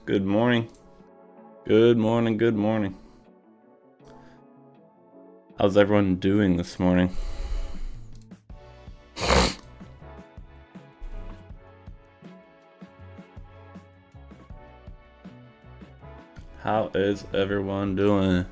Good morning. Good morning, good morning. How's everyone doing this morning? How is everyone doing?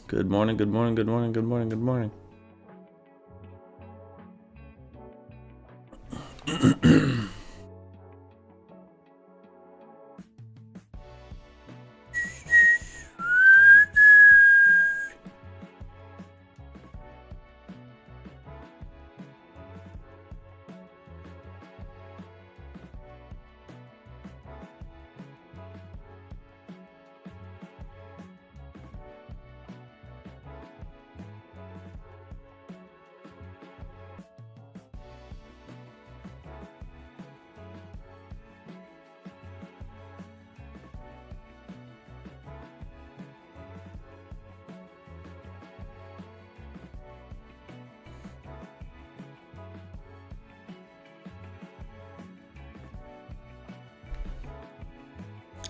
Good morning, good morning, good morning, good morning, good morning.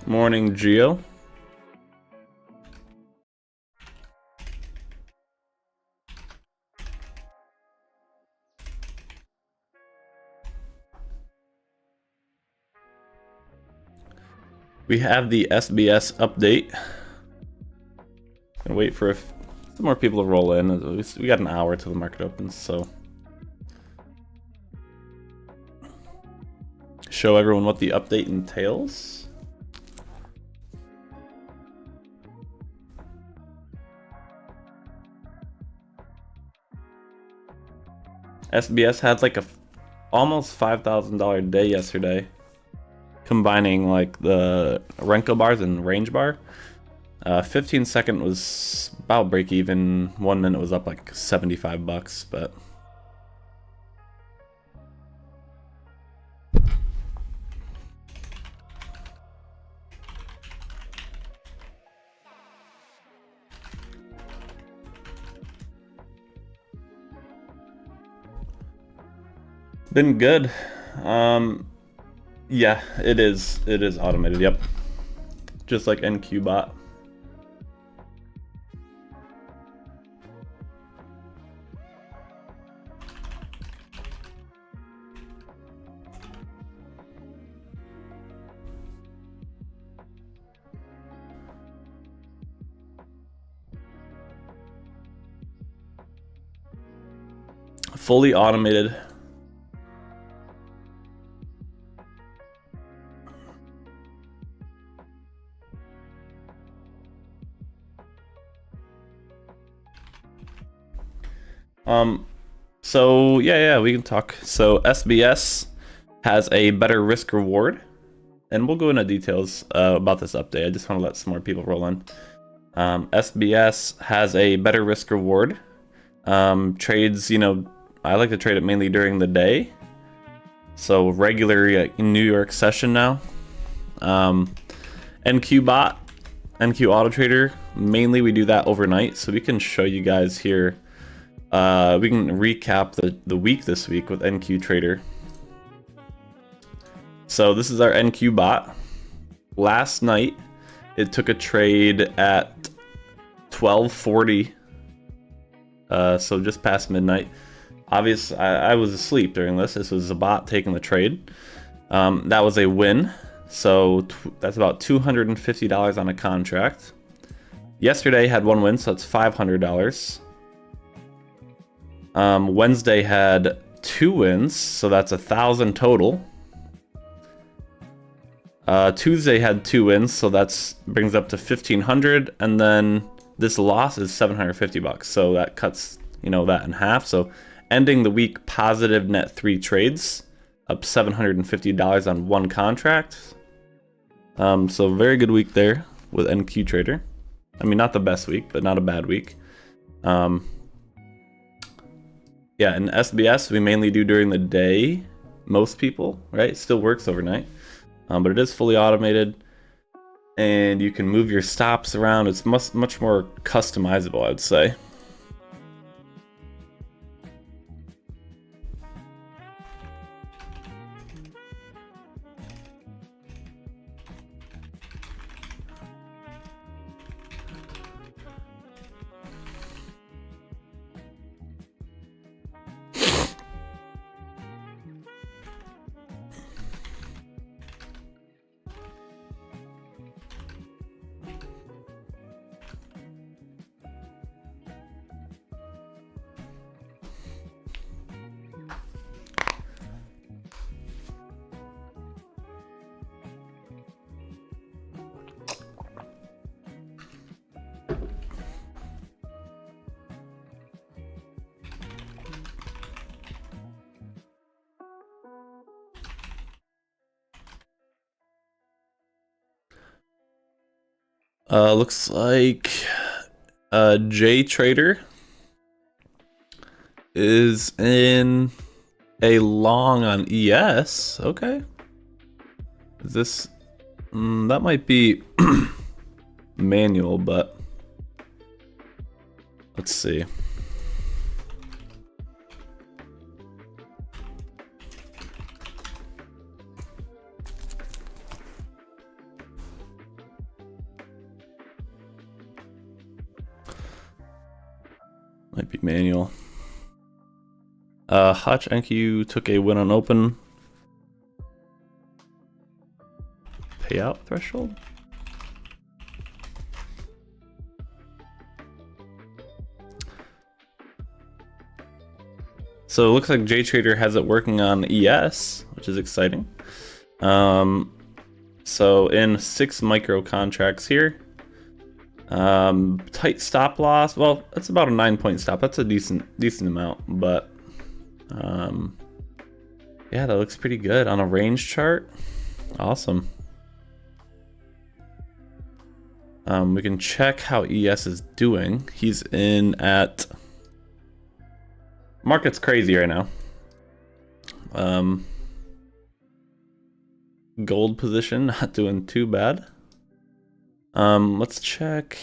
Morning, Gio. We have the SBS update. Gonna wait for some more people to roll in. We got an hour till the market opens, so show everyone what the update entails. SBS had like a almost $5,000 day yesterday, combining like the Renko bars and range bar. 15 second was about break even. 1 minute was up like $75, but been good. Yeah, it is automated. Yep, just like NQBot. Fully automated. So yeah, we can talk. So SBS has a better risk reward, and we'll go into details about this update. I just want to let some more people roll in. SBS has a better risk reward. Trades, you know, I like to trade it mainly during the day. So regular New York session now. NQ bot, NQ auto trader, mainly we do that overnight. So we can show you guys here. We can recap the week this week with NQ trader. So this is our NQ bot. Last night, it took a trade at 12:40. So just past midnight. Obviously, I was asleep during this. This was a bot taking the trade. That was a win. So that's about $250 on a contract. Yesterday had one win, so that's $500. Wednesday had 2 wins, so that's 1,000 total. Tuesday had 2 wins, so that's brings up to 1,500, and then this loss is $750, so that cuts, you know, that in half. So ending the week positive net 3 trades, up $750 on one contract. So very good week there with NQ Trader. I mean, not the best week, but not a bad week. Yeah, in SBS we mainly do during the day. Most people, right? It still works overnight, but it is fully automated, and you can move your stops around. It's much more customizable, I'd say. Looks like J Trader is in a long on ES. Okay. Is this that might be manual, but let's see. Might be manual. Hutch NQ took a win on open. Payout threshold? So it looks like JTrader has it working on ES, which is exciting. So in 6 micro contracts here. Tight stop loss. Well, that's about a 9-point stop. That's a decent amount, but yeah, that looks pretty good on a range chart. Awesome. We can check how ES is doing. He's in at market's crazy right now. Gold position not doing too bad. Let's check.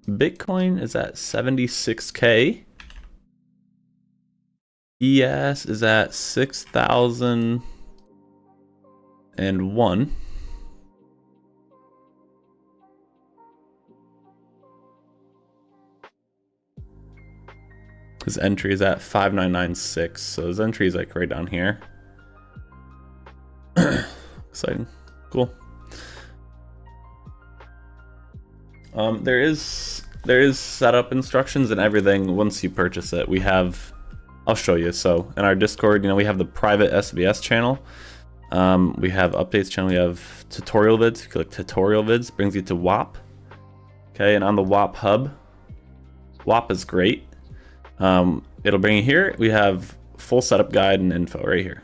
Bitcoin is at 76K. ES is at 6,001. His entry is at 5996, so his entry is like right down here. Exciting. Cool. There is setup instructions and everything once you purchase it. We have, I'll show you. So in our Discord, you know, we have the private SBS channel. We have updates channel. We have tutorial vids. If you click tutorial vids, brings you to WAP. Okay, and on the WAP hub, WAP is great. It'll bring you here. We have full setup guide and info right here.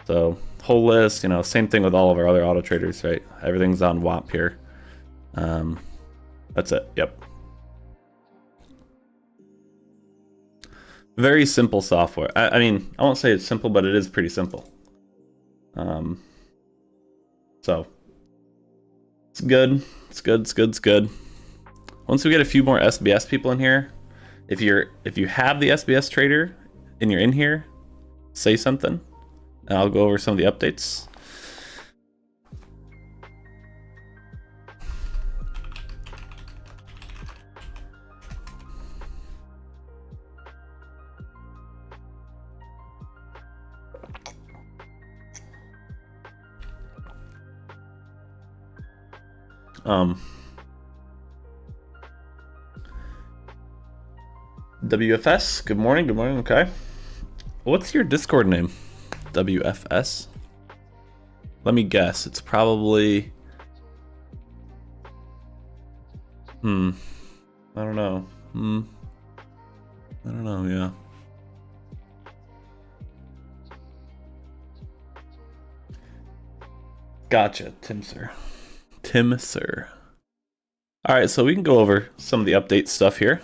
So whole list, you know, same thing with all of our other auto traders, right? Everything's on WAP here. That's it. Yep. Very simple software. I mean, I won't say it's simple, but it is pretty simple. So it's good. It's good. It's good. It's good. Once we get a few more SBS people in here, if you have the SBS trader and you're in here, say something, and I'll go over some of the updates. WFS, good morning, okay. What's your Discord name? WFS? Let me guess, it's probably... I don't know. I don't know, yeah. Gotcha, Tim Sir. Alright, so we can go over some of the update stuff here.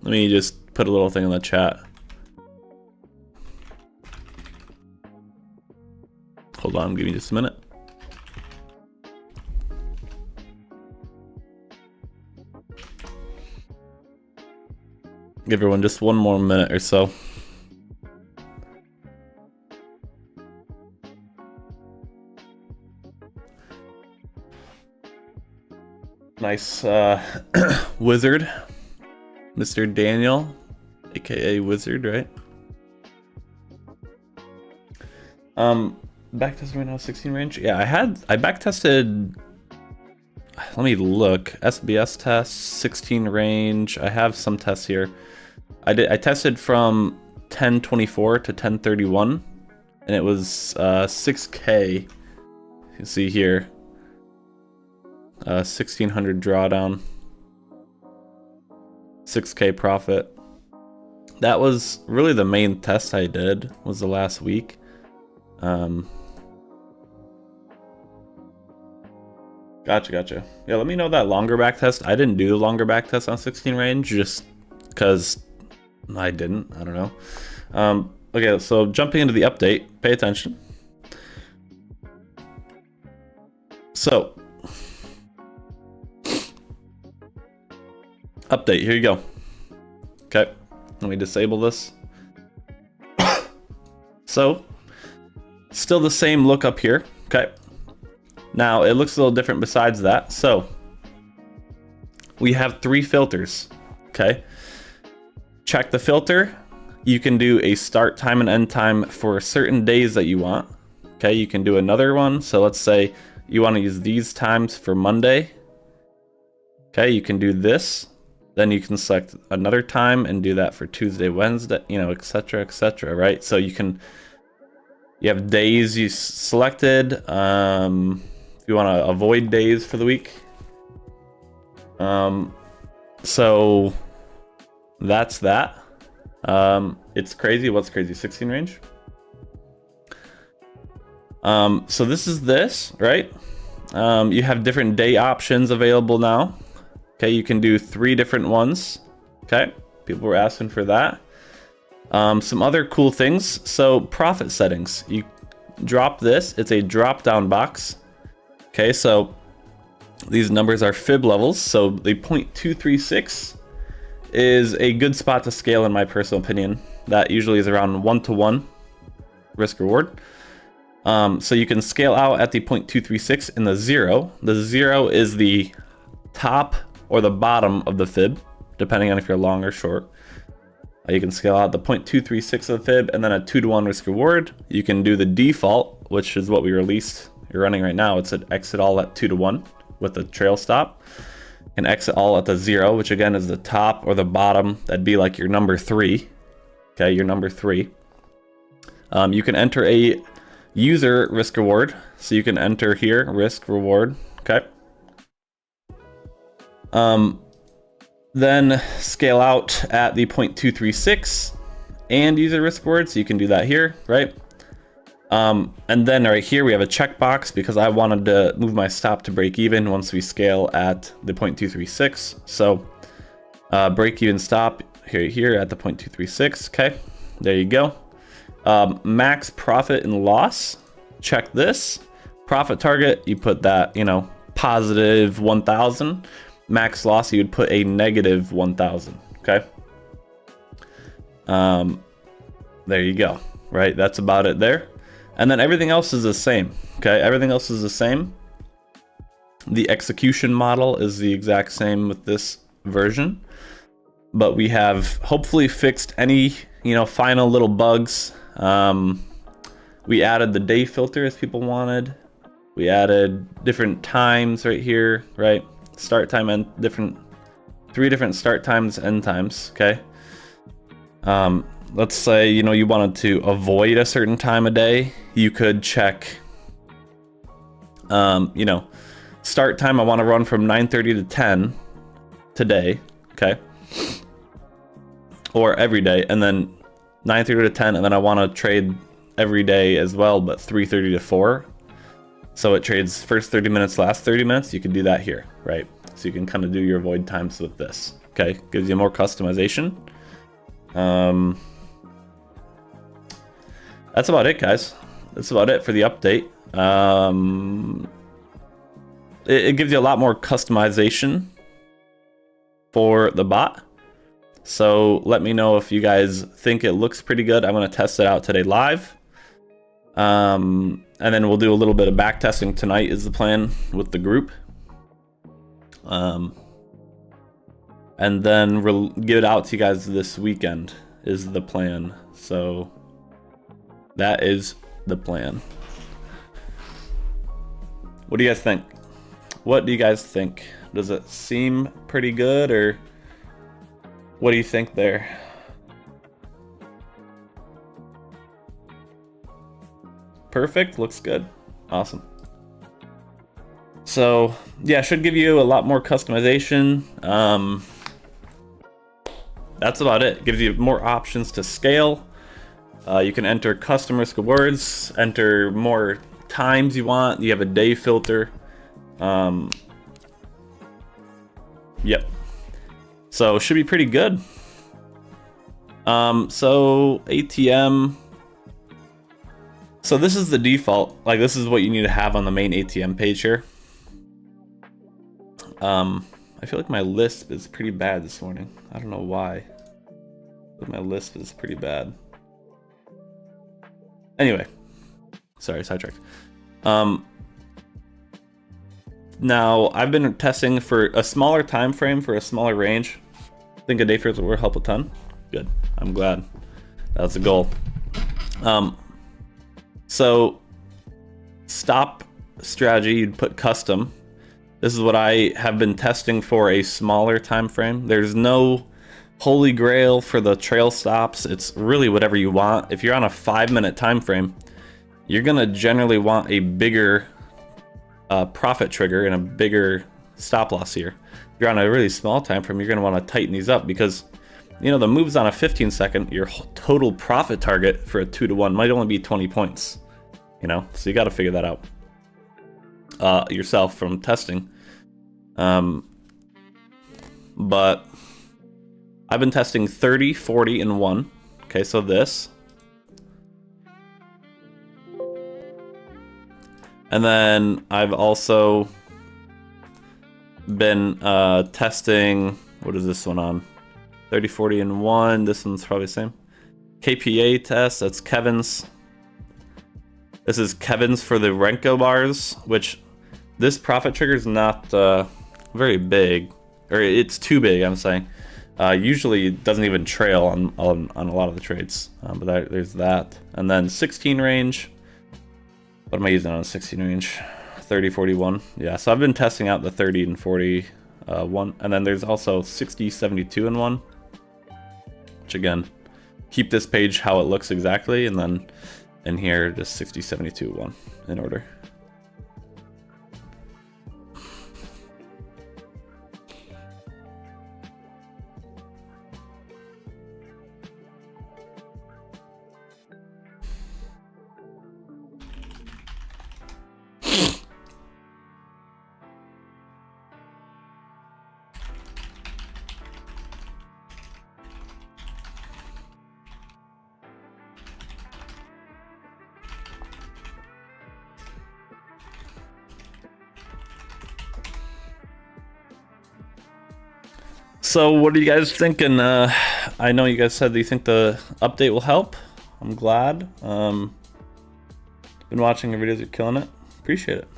Let me just put a little thing in the chat. Hold on, give me just a minute. Give everyone just one more minute or so. Nice wizard. Mr. Daniel, aka Wizard, right? Backtesting right now, 16 range. Yeah, I backtested. Let me look. SBS test, 16 range. I have some tests here. I tested from 1024 to 1031, and it was 6K. You can see here, 1600 drawdown. 6K profit. That was really the main test I did, was the last week. Gotcha. Yeah, let me know that longer back test. I didn't do the longer back test on 16 range just because I didn't. I don't know. Okay, so jumping into the update, pay attention. So, update, here you go. Okay, let me disable this. So, still the same look up here. Okay, now it looks a little different besides that. So, we have 3 filters. Okay, check the filter. You can do a start time and end time for certain days that you want. Okay, you can do another one. So let's say you want to use these times for Monday. Okay, you can do this. Then you can select another time and do that for Tuesday, Wednesday, you know, etc., right? So you have days you selected. If you want to avoid days for the week. So that's that. It's crazy. What's crazy? 16 range. So this is this, right? You have different day options available now. Okay, you can do 3 different ones. Okay, people were asking for that. Some other cool things. So profit settings. You drop this. It's a drop-down box. Okay, so these numbers are fib levels. So the 0.236 is a good spot to scale in my personal opinion. That usually is around 1-to-1 risk reward. So you can scale out at the 0.236 in the 0. The 0 is the top or the bottom of the fib, depending on if you're long or short. You can scale out the 0.236 of the fib and then a 2-to-1 risk reward. You can do the default, which is what we released. You're running right now. It's an exit all at 2-to-1 with a trail stop. And exit all at the 0, which again is the top or the bottom. That'd be like your number 3. Okay, your number 3. You can enter a user risk reward. So you can enter here, risk reward. Okay. Then scale out at the 0.236 and user risk reward, so you can do that here, right? And then right here we have a checkbox because I wanted to move my stop to break even once we scale at the 0.236. So break even stop here at the 0.236. Okay, there you go. Max profit and loss, check this. Profit target, you put that, you know, positive 1,000. Max loss, you would put a negative 1,000. Okay. There you go. Right, that's about it there. And then everything else is the same. Okay, everything else is the same. The execution model is the exact same with this version, but we have hopefully fixed any, you know, final little bugs. We added the day filter as people wanted. We added different times right here, right? Start time and three different start times, end times. Okay. Let's say, you know, you wanted to avoid a certain time of day. You could check, you know, start time. I want to run from 9:30 to 10 today. Okay. Or every day. And then 9:30 to 10. And then I want to trade every day as well, but 3:30 to 4. So it trades first 30 minutes, last 30 minutes. You can do that here, right? So you can kind of do your void times with this. Okay. Gives you more customization. That's about it, guys. That's about it for the update. It gives you a lot more customization for the bot. So let me know if you guys think it looks pretty good. I'm going to test it out today live. And then we'll do a little bit of back testing tonight is the plan with the group. And then we'll give it out to you guys this weekend is the plan. So that is the plan. What do you guys think? What do you guys think? Does it seem pretty good, or what do you think there? Perfect, looks good. Awesome. So yeah, should give you a lot more customization. That's about it. Gives you more options to scale. You can enter custom risk rewards, enter more times you want. You have a day filter. Yep. So should be pretty good. So ATM. So this is the default. Like, this is what you need to have on the main ATM page here. I feel like my Lisp is pretty bad this morning. I don't know why, but my Lisp is pretty bad. Anyway, sorry, sidetracked. Now I've been testing for a smaller time frame for a smaller range. I think a day filter will help a ton. Good. I'm glad. That's the goal. So stop strategy, you'd put custom. This is what I have been testing for a smaller time frame. There's no holy grail for the trail stops. It's really whatever you want. If you're on a 5-minute time frame, you're gonna generally want a bigger profit trigger and a bigger stop loss here. If you're on a really small time frame, you're gonna want to tighten these up because, you know, the moves on a 15-second, your total profit target for a 2-to-1 might only be 20 points. You know, so you got to figure that out yourself from testing. But I've been testing 30, 40, and 1. Okay, so this. And then I've also been testing, what is this one on? 30, 40, and 1. This one's probably the same. KPA test, that's Kevin's. This is Kevin's for the Renko bars, which this profit trigger is not very big, or it's too big, I'm saying. Usually it doesn't even trail on a lot of the trades, but there's that. And then 16 range. What am I using on a 16 range? 30, 41. Yeah, so I've been testing out the 30 and 40 one. And then there's also 60, 72 and 1. Which again, keep this page how it looks exactly, and then in here just 60, 72, 1 in order. So what are you guys thinking? I know you guys said that you think the update will help. I'm glad. Been watching your videos, you're killing it. Appreciate it.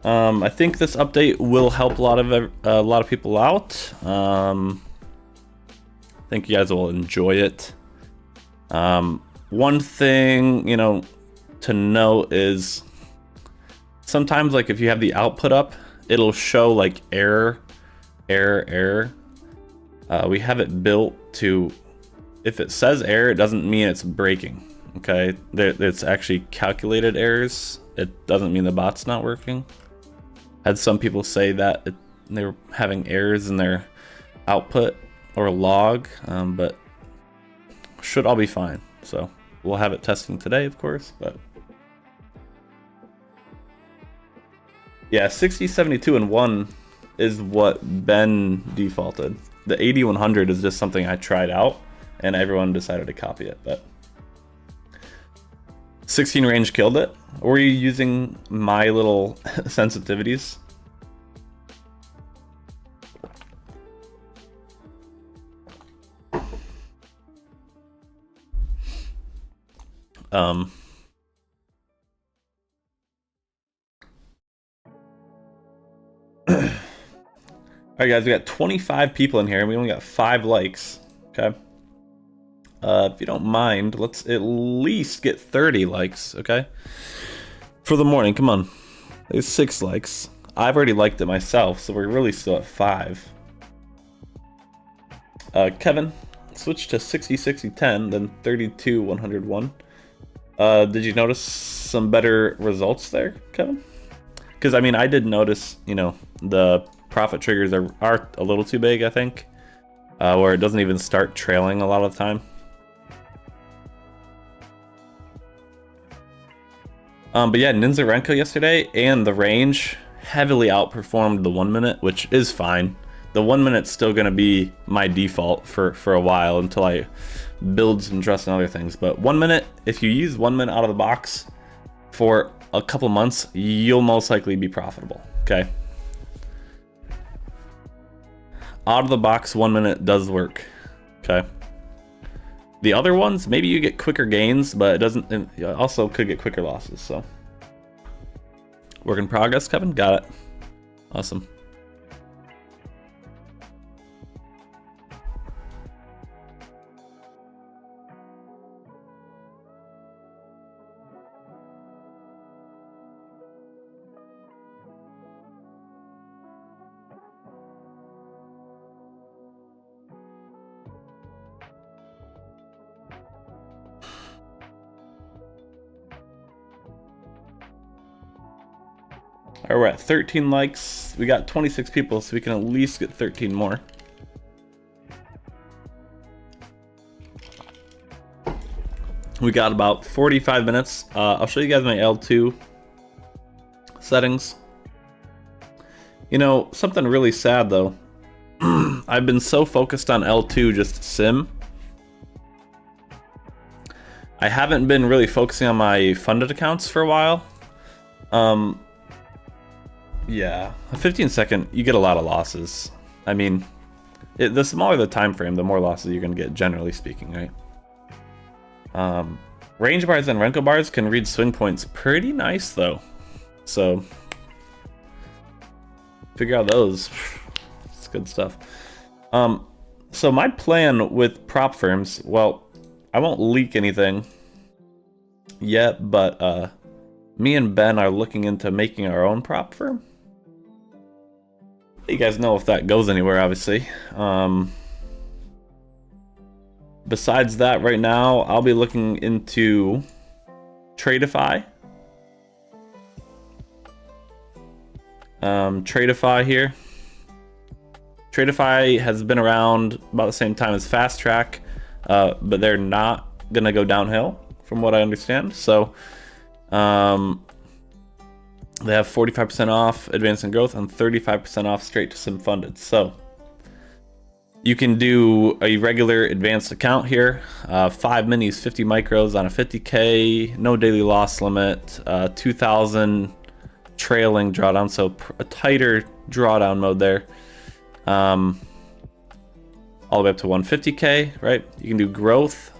I think this update will help a lot of people out. I think you guys will enjoy it. One thing, you know, to note is sometimes, like, if you have the output up, it'll show like error. We have it built to, if it says error, it doesn't mean it's breaking. Okay, it's actually calculated errors. It doesn't mean the bot's not working. Had some people say that they were having errors in their output or log, but should all be fine. So we'll have it testing today, of course, but yeah, 60, 72, and 1 is what Ben defaulted. The 8100 is just something I tried out, and everyone decided to copy it, but 16 range killed it. Were you using my little sensitivities? All right, guys, we got 25 people in here, and we only got 5 likes. Okay. If you don't mind, let's at least get 30 likes, okay? For the morning, come on. There's 6 likes. I've already liked it myself, so we're really still at 5. Kevin, switch to 60, 60, 10, then 32, 101. Did you notice some better results there, Kevin? Because, I mean, I did notice, you know, the profit triggers are a little too big, I think, where it doesn't even start trailing a lot of the time. But yeah, Ninja Renko yesterday and the range heavily outperformed the 1 minute, which is fine. The 1 minute's still going to be my default for a while until I build some trust and other things. But 1 minute, if you use 1 minute out of the box for a couple months, you'll most likely be profitable, okay? Out of the box, 1 minute does work, okay? The other ones, maybe you get quicker gains, but it doesn't. It also could get quicker losses. So, work in progress, Kevin. Got it. Awesome. All right, we're at 13 likes. We got 26 people, so we can at least get 13 more. We got about 45 minutes. I'll show you guys my L2 settings. You know, something really sad though. I've been so focused on L2 just sim. I haven't been really focusing on my funded accounts for a while. Yeah, a 15-second, you get a lot of losses. I mean, the smaller the time frame, the more losses you're going to get, generally speaking, right? Range bars and Renko bars can read swing points pretty nice, though. So, figure out those. It's good stuff. So my plan with prop firms, well, I won't leak anything yet, but me and Ben are looking into making our own prop firm. You guys know if that goes anywhere, obviously. Besides that, right now, I'll be looking into Tradeify. Tradeify here. Tradeify has been around about the same time as Fast Track, but they're not going to go downhill, from what I understand. So, they have 45% off Advanced and Growth and 35% off straight to sim funded. So you can do a regular advanced account here, 5 minis, 50 micros on a 50K, no daily loss limit, 2,000 trailing drawdown, so a tighter drawdown mode there. all the way up to 150K, right? You can do growth,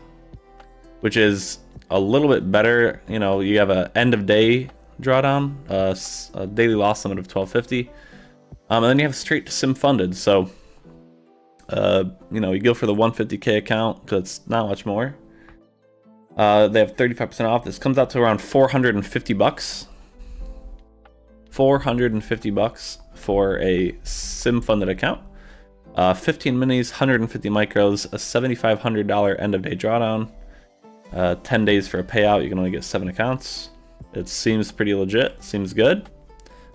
which is a little bit better. You know, you have a end of day drawdown, a daily loss limit of 1250. And then you have straight to sim funded. So, you know, you go for the 150K account because it's not much more. They have 35% off. This comes out to around 450 bucks. 450 bucks for a sim funded account. 15 minis, 150 micros, a $7,500 end of day drawdown. 10 days for a payout. You can only get 7 accounts. It seems pretty legit. Seems good.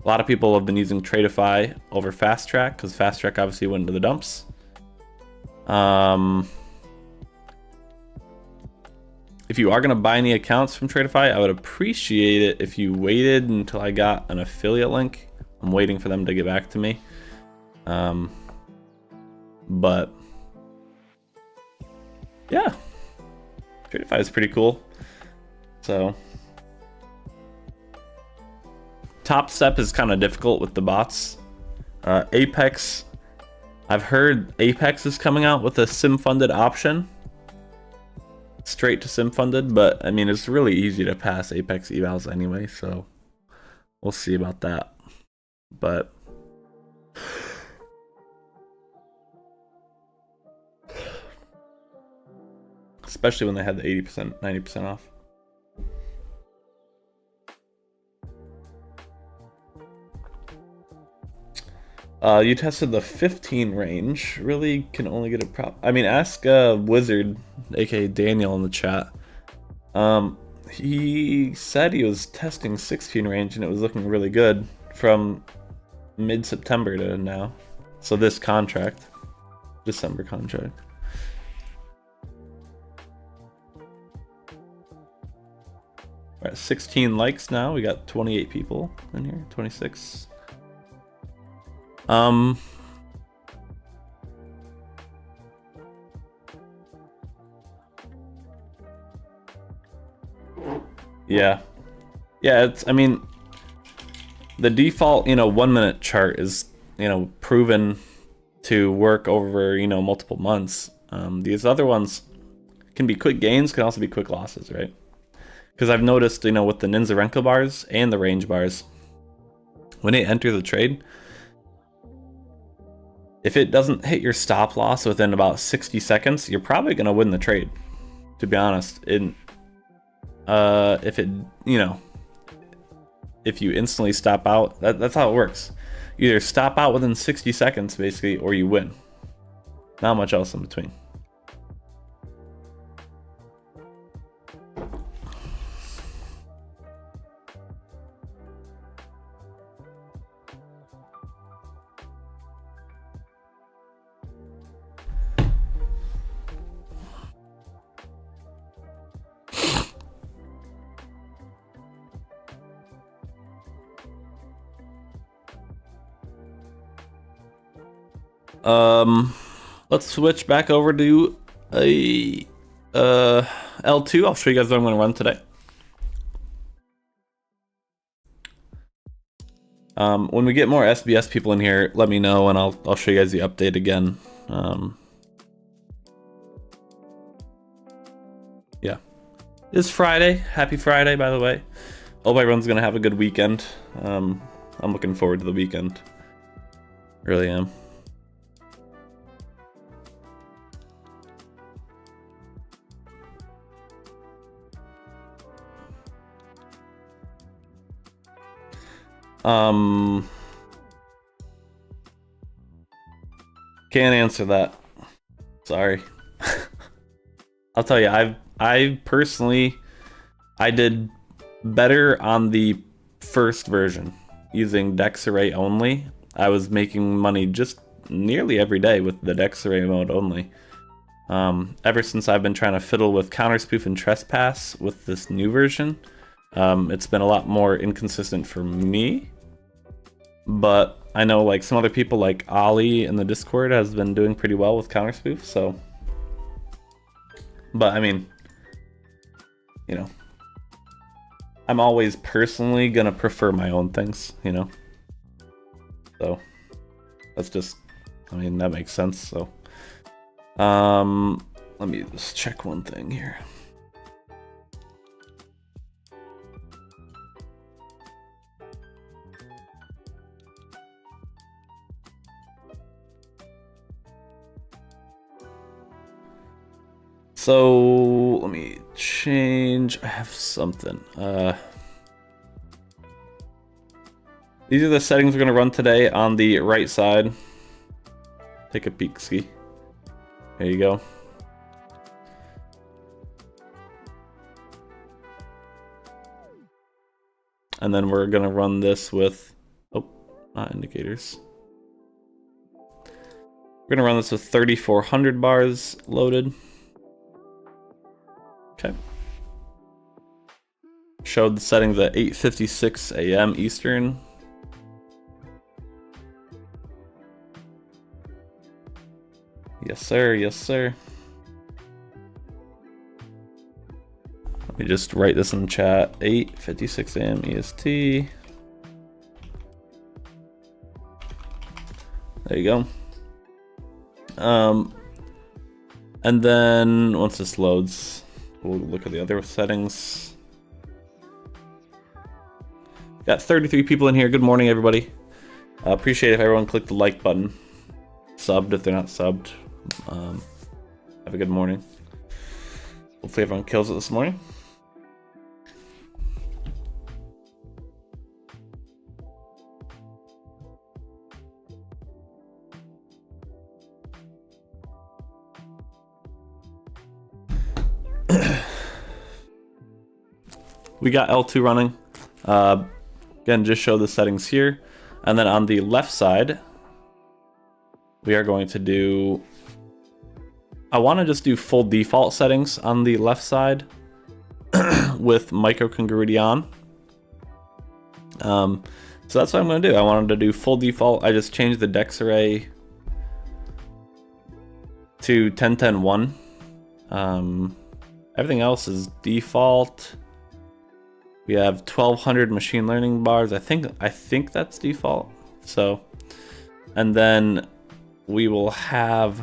A lot of people have been using Tradeify over Fast Track because Fast Track obviously went into the dumps. If you are going to buy any accounts from Tradeify, I would appreciate it if you waited until I got an affiliate link. I'm waiting for them to get back to me. But yeah, Tradeify is pretty cool. So Top Step is kind of difficult with the bots. Apex, I've heard Apex is coming out with a sim funded option. Straight to sim funded, but I mean, it's really easy to pass Apex evals anyway, so we'll see about that. But especially when they had the 80%, 90% off. You tested the 15 range. Really can only get a prop. I mean, ask Wizard, aka Daniel, in the chat. He said he was testing 16 range and it was looking really good from mid-September to now. So this contract, December contract. We're at 16 likes now. We got 28 people in here, 26. Yeah, it's, I mean, the default, 1 minute chart is, proven to work over, multiple months. These other ones can be quick gains, can also be quick losses, right? Because I've noticed, with the Ninja bars and the range bars, when it enters the trade, if it doesn't hit your stop loss within about 60 seconds, you're probably going to win the trade, to be honest. If it, if you instantly stop out, that's how it works. You either stop out within 60 seconds, basically, or you win. Not much else in between. Let's switch back over to a L2. I'll show you guys what I'm going to run today. When we get more SBS people in here, let me know and I'll show you guys the update again. Yeah, it's Friday. Happy Friday, by the way. Hope everyone's gonna have a good weekend. I'm looking forward to the weekend. Really am. Can't answer that. Sorry. I'll tell you, I personally, I did better on the first version using Dex Array only. I was making money just nearly every day with the Dex Array mode only. Ever since I've been trying to fiddle with Counterspoof and Trespass with this new version, it's been a lot more inconsistent for me. But I know like some other people like Ollie in the Discord has been doing pretty well with Counterspoof, so. But I mean, I'm always personally gonna prefer my own things, So that's just, I mean, that makes sense, so. Let me just check one thing here. So let me change. I have something. These are the settings we're gonna run today on the right side. Take a peek, ski. There you go. And then we're gonna run this with, oh, not indicators. We're gonna run this with 3,400 bars loaded. Okay. Showed the settings at 8:56 a.m. Eastern. Yes, sir. Yes, sir. Let me just write this in the chat. 8:56 a.m. EST. There you go. And then once this loads, we'll look at the other settings. Got 33 people in here. Good morning, everybody. Appreciate if everyone clicked the like button. Subbed if they're not subbed. Have a good morning. Hopefully everyone kills it this morning. We got L2 running. Again, just show the settings here. And then on the left side, we are going to do, I want to just do full default settings on the left side with microcongruity on. So that's what I'm going to do. I wanted to do full default. I just changed the dex array to 10-10-1. Everything else is default. We have 1,200 machine learning bars. I think that's default. So, and then we will have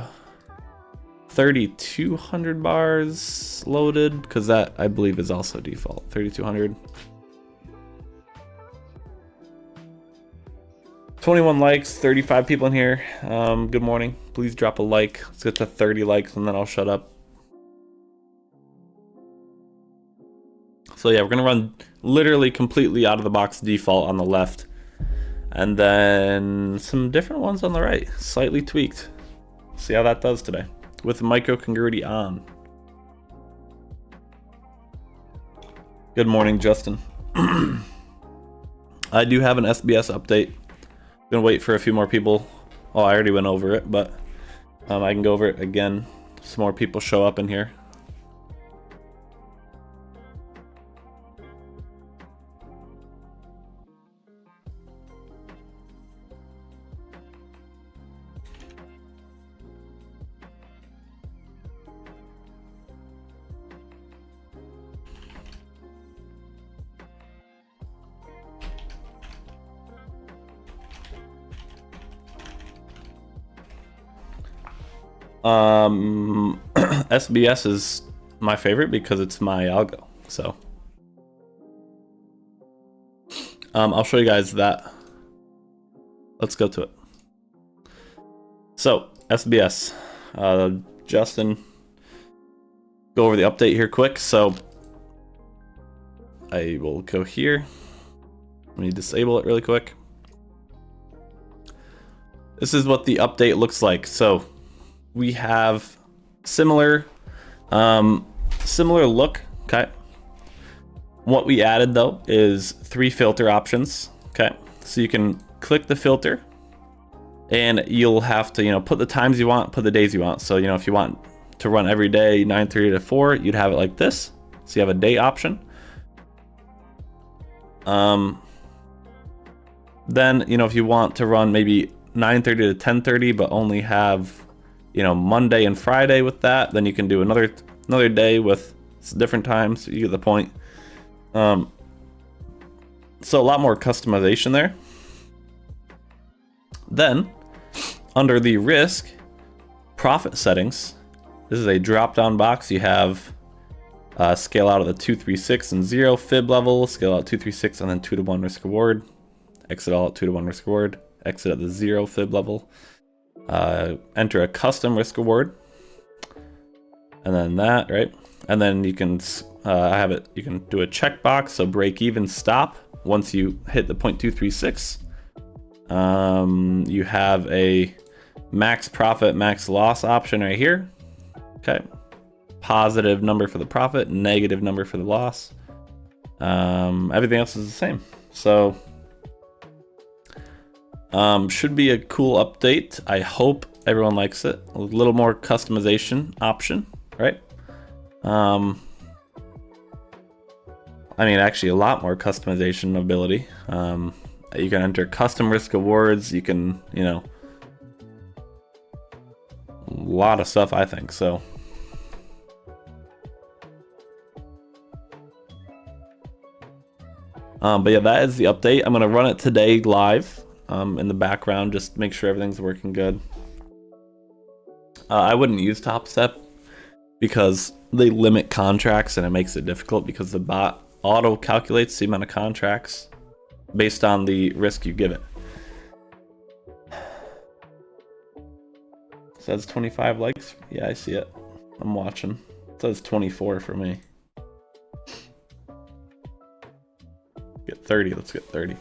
3,200 bars loaded because that I believe is also default. 3,200. 21 likes, 35 people in here. Good morning. Please drop a like. Let's get to 30 likes and then I'll shut up. So yeah, we're gonna run literally completely out of the box default on the left. And then some different ones on the right, slightly tweaked. See how that does today with microcongruity on. Good morning, Justin. I do have an SBS update. Gonna wait for a few more people. Oh, I already went over it, but I can go over it again. Some more people show up in here. SBS is my favorite because it's my algo. So I'll show you guys that. Let's go to it. So SBS, Justin, go over the update here quick. So I will go here. Let me disable it really quick. This is what the update looks like. So we have similar look. Okay. What we added though is 3 filter options. Okay. So you can click the filter and you'll have to, put the times you want, put the days you want. So, if you want to run every day 9:30 to 4, you'd have it like this. So you have a day option. Then, if you want to run maybe 9:30 to 10:30, but only have, Monday and Friday with that, then you can do another day with different times. You get the point. So a lot more customization there. Then under the risk profit settings, This is a drop-down box. You have scale out of the 2, 3, 6, and 0 fib level, scale out 2, 3, 6, and then 2 to 1 risk reward. Exit all at 2 to 1 risk reward. Exit at the 0 fib level. Enter a custom risk reward. And then that, right? And then you can, you can do a checkbox, so break even stop once you hit the 0.236. You have a max profit, max loss option right here. Okay. Positive number for the profit, negative number for the loss. Everything else is the same. So, should be a cool update. I hope everyone likes it. A little more customization option, right? I mean, actually a lot more customization ability. You can enter custom risk awards. You can, you know, a lot of stuff, I think. So, but yeah, that is the update. I'm gonna run it today live in the background, just make sure everything's working good. I wouldn't use Top Step because they limit contracts and it makes it difficult because the bot auto calculates the amount of contracts based on the risk you give it. Says 25 likes. Yeah, I see it. I'm watching. It says 24 for me. Get 30. Let's get 30.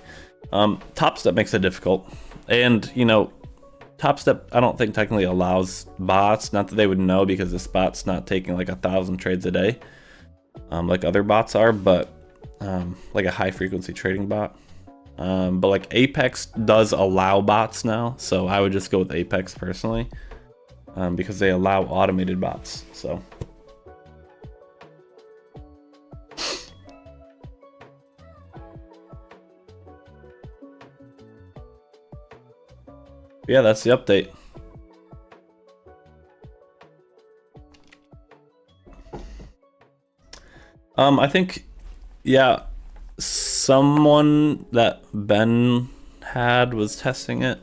Top Step makes it difficult, and you know, Top Step I don't think technically allows bots. Not that they would know because this bot's not taking like 1,000 trades a day, like other bots are, but like a high frequency trading bot. But like Apex does allow bots now, so I would just go with Apex personally, because they allow automated bots. So. Yeah, that's the update. I think, yeah, someone that Ben had was testing it.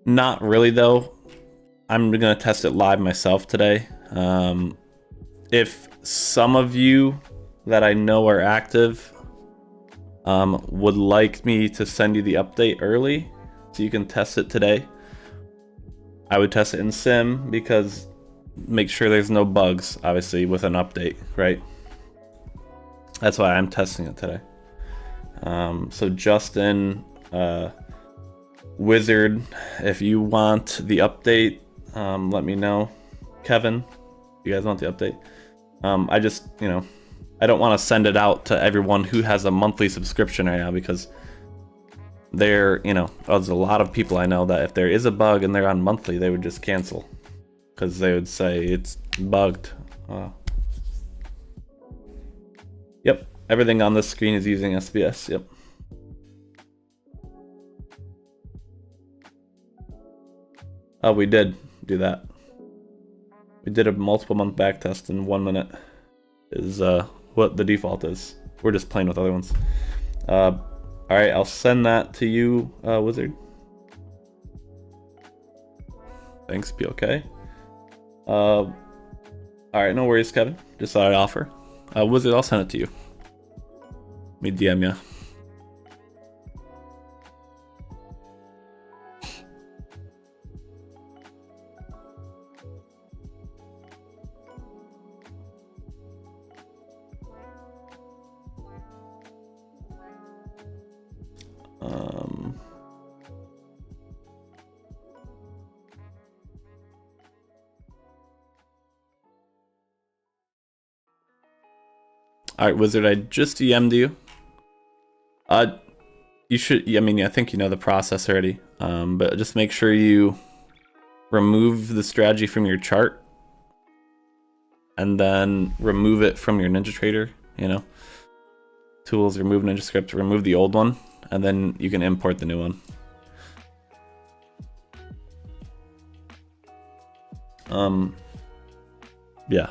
Not really though. I'm gonna test it live myself today. If some of you that I know are active would like me to send you the update early so you can test it today, I would test it in sim, because make sure there's no bugs obviously with an update, right? That's why I'm testing it today. So Justin, Wizard, if you want the update, let me know. Kevin, you guys want the update? I just, you know, I don't want to send it out to everyone who has a monthly subscription right now, because there, you know, there's a lot of people I know that if there is a bug and they're on monthly, they would just cancel because they would say it's bugged. Yep, everything on this screen is using SBS. Yep. Oh, we did do that. We did a multiple month backtest in 1 minute. Is what the default is. We're just playing with other ones. All right, I'll send that to you, Wizard. Thanks, be okay. All right, no worries, Kevin. Just thought I'd offer. Wizard, I'll send it to you. Let me DM ya. All right, Wizard, I just DM'd you. You should, I mean, I think you know the process already, but just make sure you remove the strategy from your chart and then remove it from your NinjaTrader, you know. Tools, remove NinjaScript, remove the old one, and then you can import the new one. Yeah.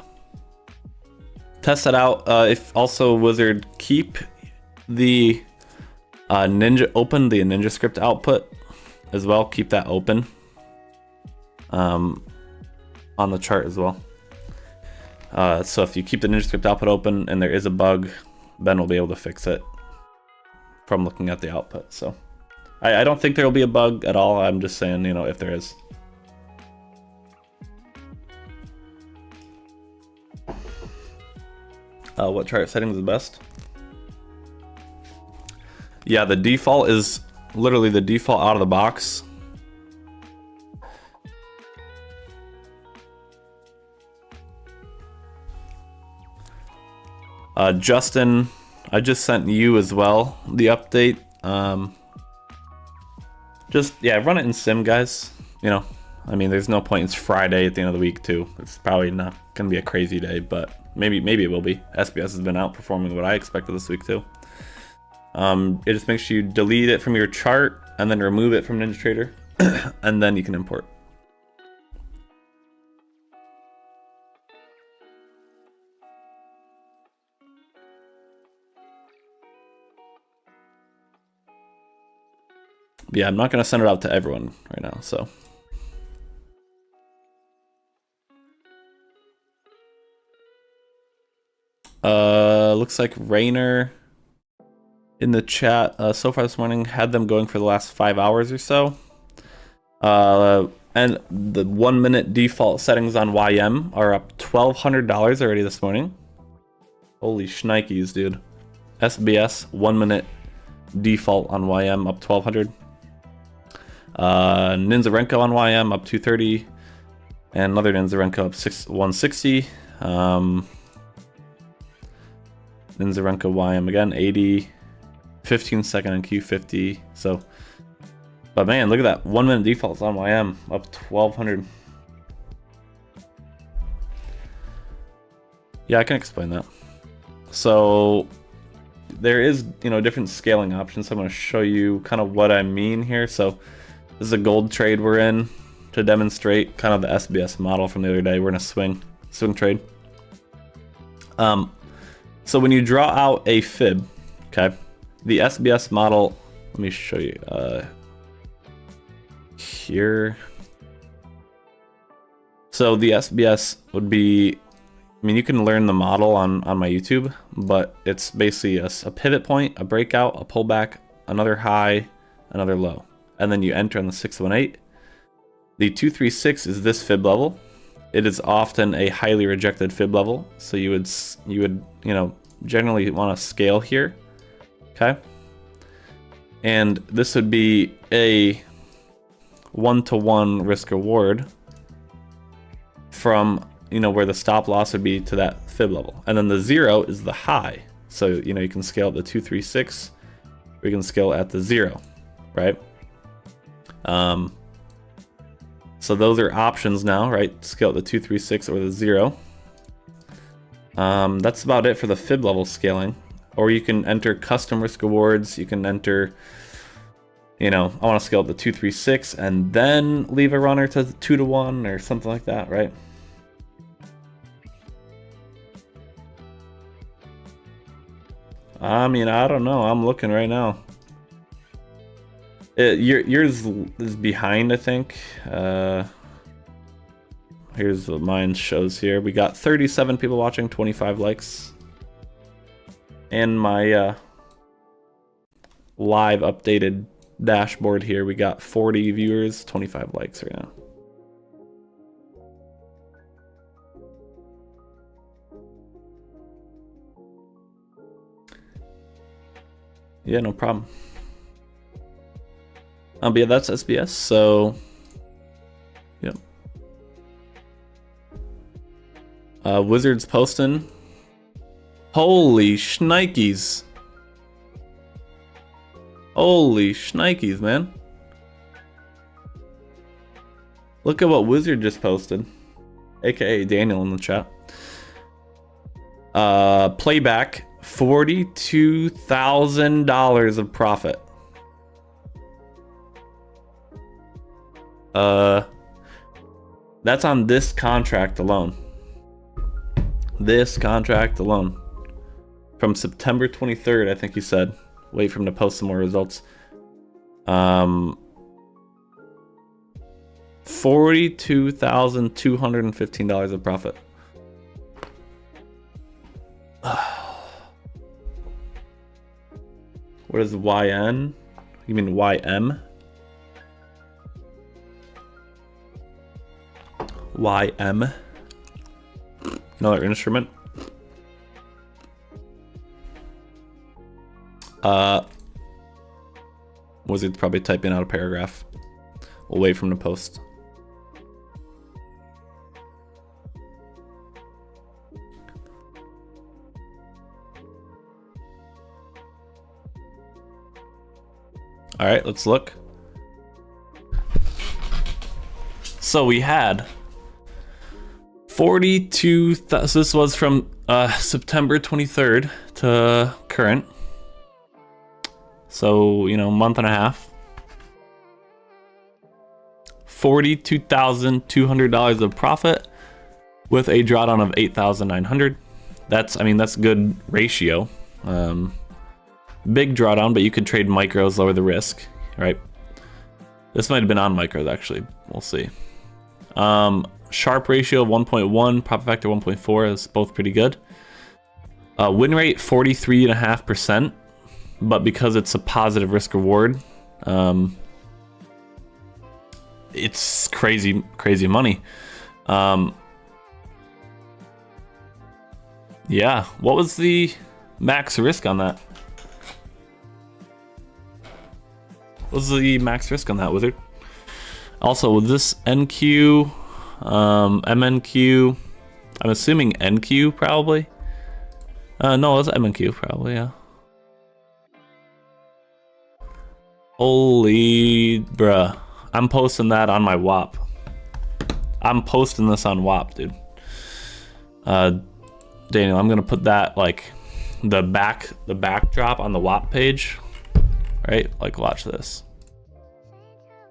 Test that out. If also, Wizard, keep the open the NinjaScript output as well. Keep that open. on the chart as well. So if you keep the NinjaScript output open and there is a bug, Ben will be able to fix it from looking at the output. So I don't think there will be a bug at all. I'm just saying, you know, if there is. What chart setting is the best? Yeah, the default is literally the default out of the box. Justin, I just sent you as well the update. Just, yeah, run it in sim, guys. You know, I mean, there's no point. It's Friday at the end of the week, too. It's probably not going to be a crazy day, but maybe it will be. SBS has been outperforming what I expected this week, too. It just makes you delete it from your chart and then remove it from NinjaTrader, and then you can import. Yeah, I'm not going to send it out to everyone right now, so. Looks like Rainer in the chat so far this morning had them going for the last 5 hours or so. And the 1 minute default settings on YM are up $1,200 already this morning. Holy shnikes, dude. SBS 1 minute default on YM up 1,200. Ninzarenko on YM up 230, and another Ninzarenko up 160. Ninzarenko YM again 80, 15 second on Q50. So, but man, look at that 1 minute defaults on YM up 1,200. Yeah, I can explain that. So there is, you know, different scaling options. So I'm going to show you kind of what I mean here. So this is a gold trade we're in to demonstrate kind of the SBS model from the other day. We're in a swing trade. So when you draw out a fib, okay, the SBS model, let me show you here. So the SBS would be, I mean, you can learn the model on my YouTube, but it's basically a pivot point, a breakout, a pullback, another high, another low. And then you enter on the 618. The 236 is this fib level. It is often a highly rejected fib level, so you would you know, generally want to scale here, okay? And this would be a 1-to-1 risk reward from, you know, where the stop loss would be to that fib level. And then the 0 is the high. So, you know, you can scale at the 236, or you can scale at the 0, right? So those are options now, right? Scale at the 236 or the 0. That's about it for the fib level scaling. Or you can enter custom risk rewards. You can enter, you know, I want to scale at the 236 and then leave a runner to 2-to-1 or something like that, right? I mean, I don't know. I'm looking right now. Yours is behind, I think. Here's what mine shows here. We got 37 people watching, 25 likes. And my live updated dashboard here, we got 40 viewers, 25 likes right now. Yeah, no problem. But yeah, that's SBS, so yep. Wizards posting. Holy shnikes. Holy shnikes, man. Look at what Wizard just posted. AKA Daniel in the chat. Playback, $42,000 of profit. That's on this contract alone. This contract alone. From September 23rd, I think he said. Wait for him to post some more results. $42,215 of profit. What is YN? You mean YM? YM. Another instrument. Was it probably typing out a paragraph? We'll wait for him to post. All right, let's look. So we had 42. So this was from September 23rd to current. So, you know, month and a half. $42,200 of profit with a drawdown of $8,900. That's, I mean, that's good ratio. Big drawdown, but you could trade micros, lower the risk, right? This might have been on micros, actually. We'll see. Sharp ratio 1.1, profit factor 1.4 is both pretty good. Win rate 43.5%, but because it's a positive risk reward, it's crazy money. Yeah, what was the max risk on that? What was the max risk on that, Wizard? Also, with this NQ, MNQ, I'm assuming NQ probably. No, it's MNQ probably, yeah. Holy bruh. I'm posting that on my WAP. I'm posting this on WAP, dude. Daniel, I'm gonna put that like the backdrop on the WAP page. Right? Like watch this.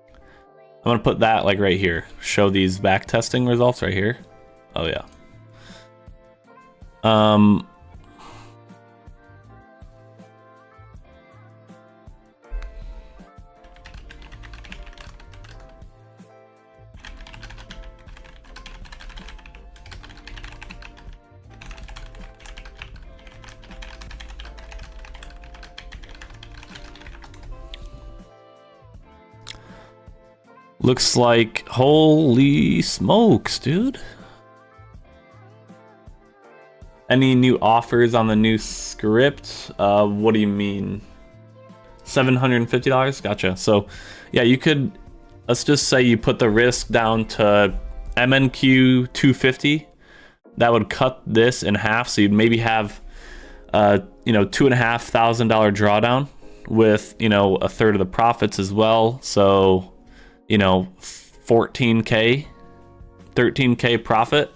I'm gonna put that like right here. Show these back testing results right here. Oh yeah. Looks like, holy smokes, dude. Any new offers on the new script? What do you mean? $750? Gotcha. So yeah, you could, let's just say you put the risk down to MNQ 250. That would cut this in half. So you'd maybe have, you know, $2,500 drawdown with, you know, a third of the profits as well. So, you know, 14K, 13K profit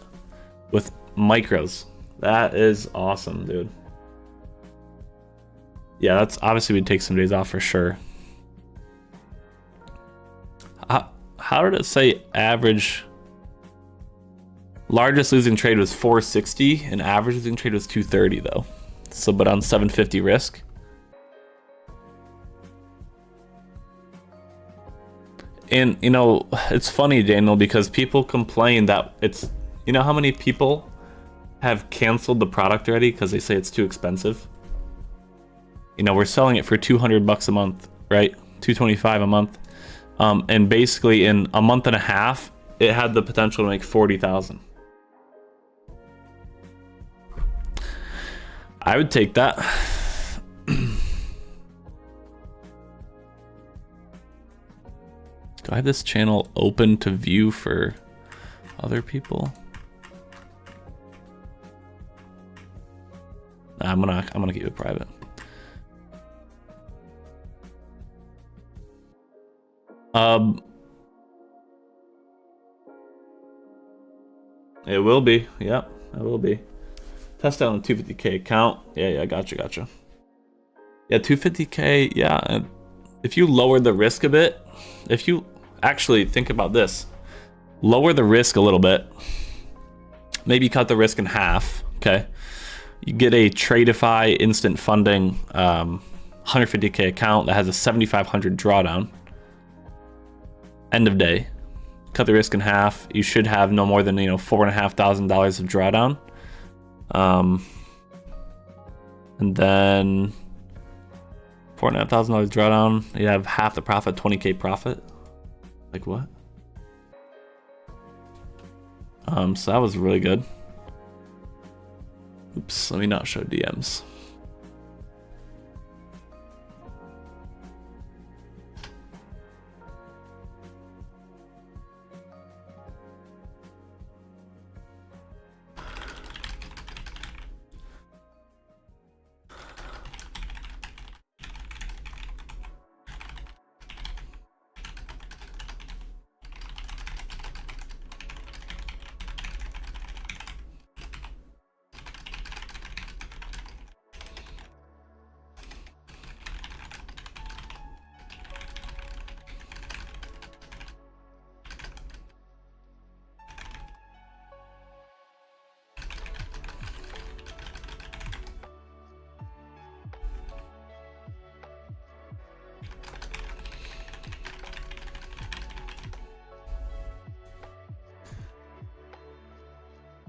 with micros. That is awesome, dude. Yeah, that's obviously we'd take some days off for sure. How did it say average? Largest losing trade was 460 and average losing trade was 230 though. So, but on 750 risk. And, you know, it's funny, Daniel, because people complain that it's, you know how many people have canceled the product already because they say it's too expensive? You know, we're selling it for $200 a month, right? $225 a month. And basically in a month and a half, it had the potential to make 40,000. I would take that. Do I have this channel open to view for other people? Nah, I'm gonna keep it private. It will be. Yep, it will be. Test out on 250K account. Yeah, gotcha. Yeah, 250K. Yeah, if you lower the risk a bit, if you actually think about this, lower the risk a little bit, maybe cut the risk in half. Okay, you get a Tradeify instant funding 150K account that has a 7,500 drawdown. End of day. cut the risk in half. You should have no more than, $4,500 of drawdown. And then $4,500 drawdown. You have half the profit, 20K profit. Like what? So that was really good. Oops, let me not show DMs.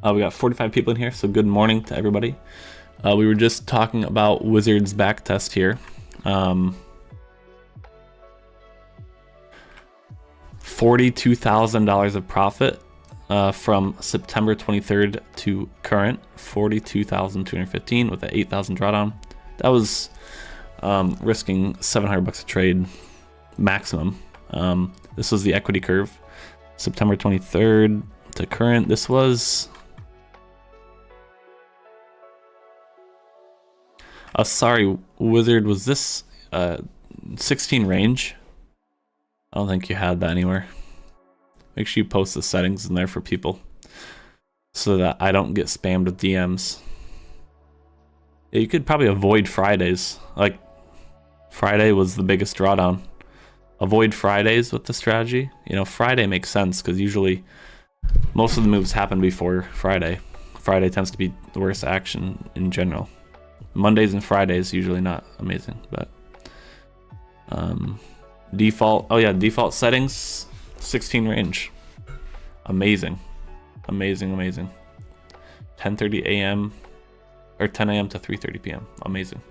We got 45 people in here, so good morning to everybody. We were just talking about Wizards backtest here. $42,000 of profit from September 23rd to current. 42,215 with an 8,000 drawdown. That was risking $700 a trade maximum. This was the equity curve. September 23rd to current. This was... sorry, Wizard, was this 16 range? I don't think you had that anywhere. Make sure you post the settings in there for people so that I don't get spammed with DMs. Yeah, you could probably avoid Fridays. Like, Friday was the biggest drawdown. Avoid Fridays with the strategy. Friday makes sense because usually most of the moves happen before Friday. Friday tends to be the worst action in general. Mondays and Fridays usually not amazing, but default settings, 16 range, amazing. 10:30 a.m. or 10 a.m. to 3:30 p.m. amazing.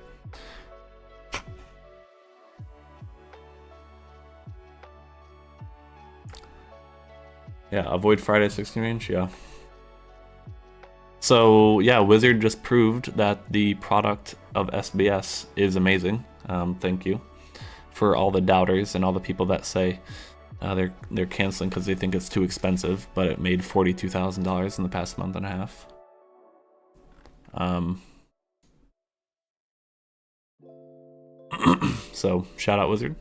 Yeah, avoid Friday 16 range. Yeah. So yeah, Wizard just proved that the product of SBS is amazing. Thank you for all the doubters and all the people that say they're canceling because they think it's too expensive, but it made $42,000 in the past month and a half. So shout out Wizard.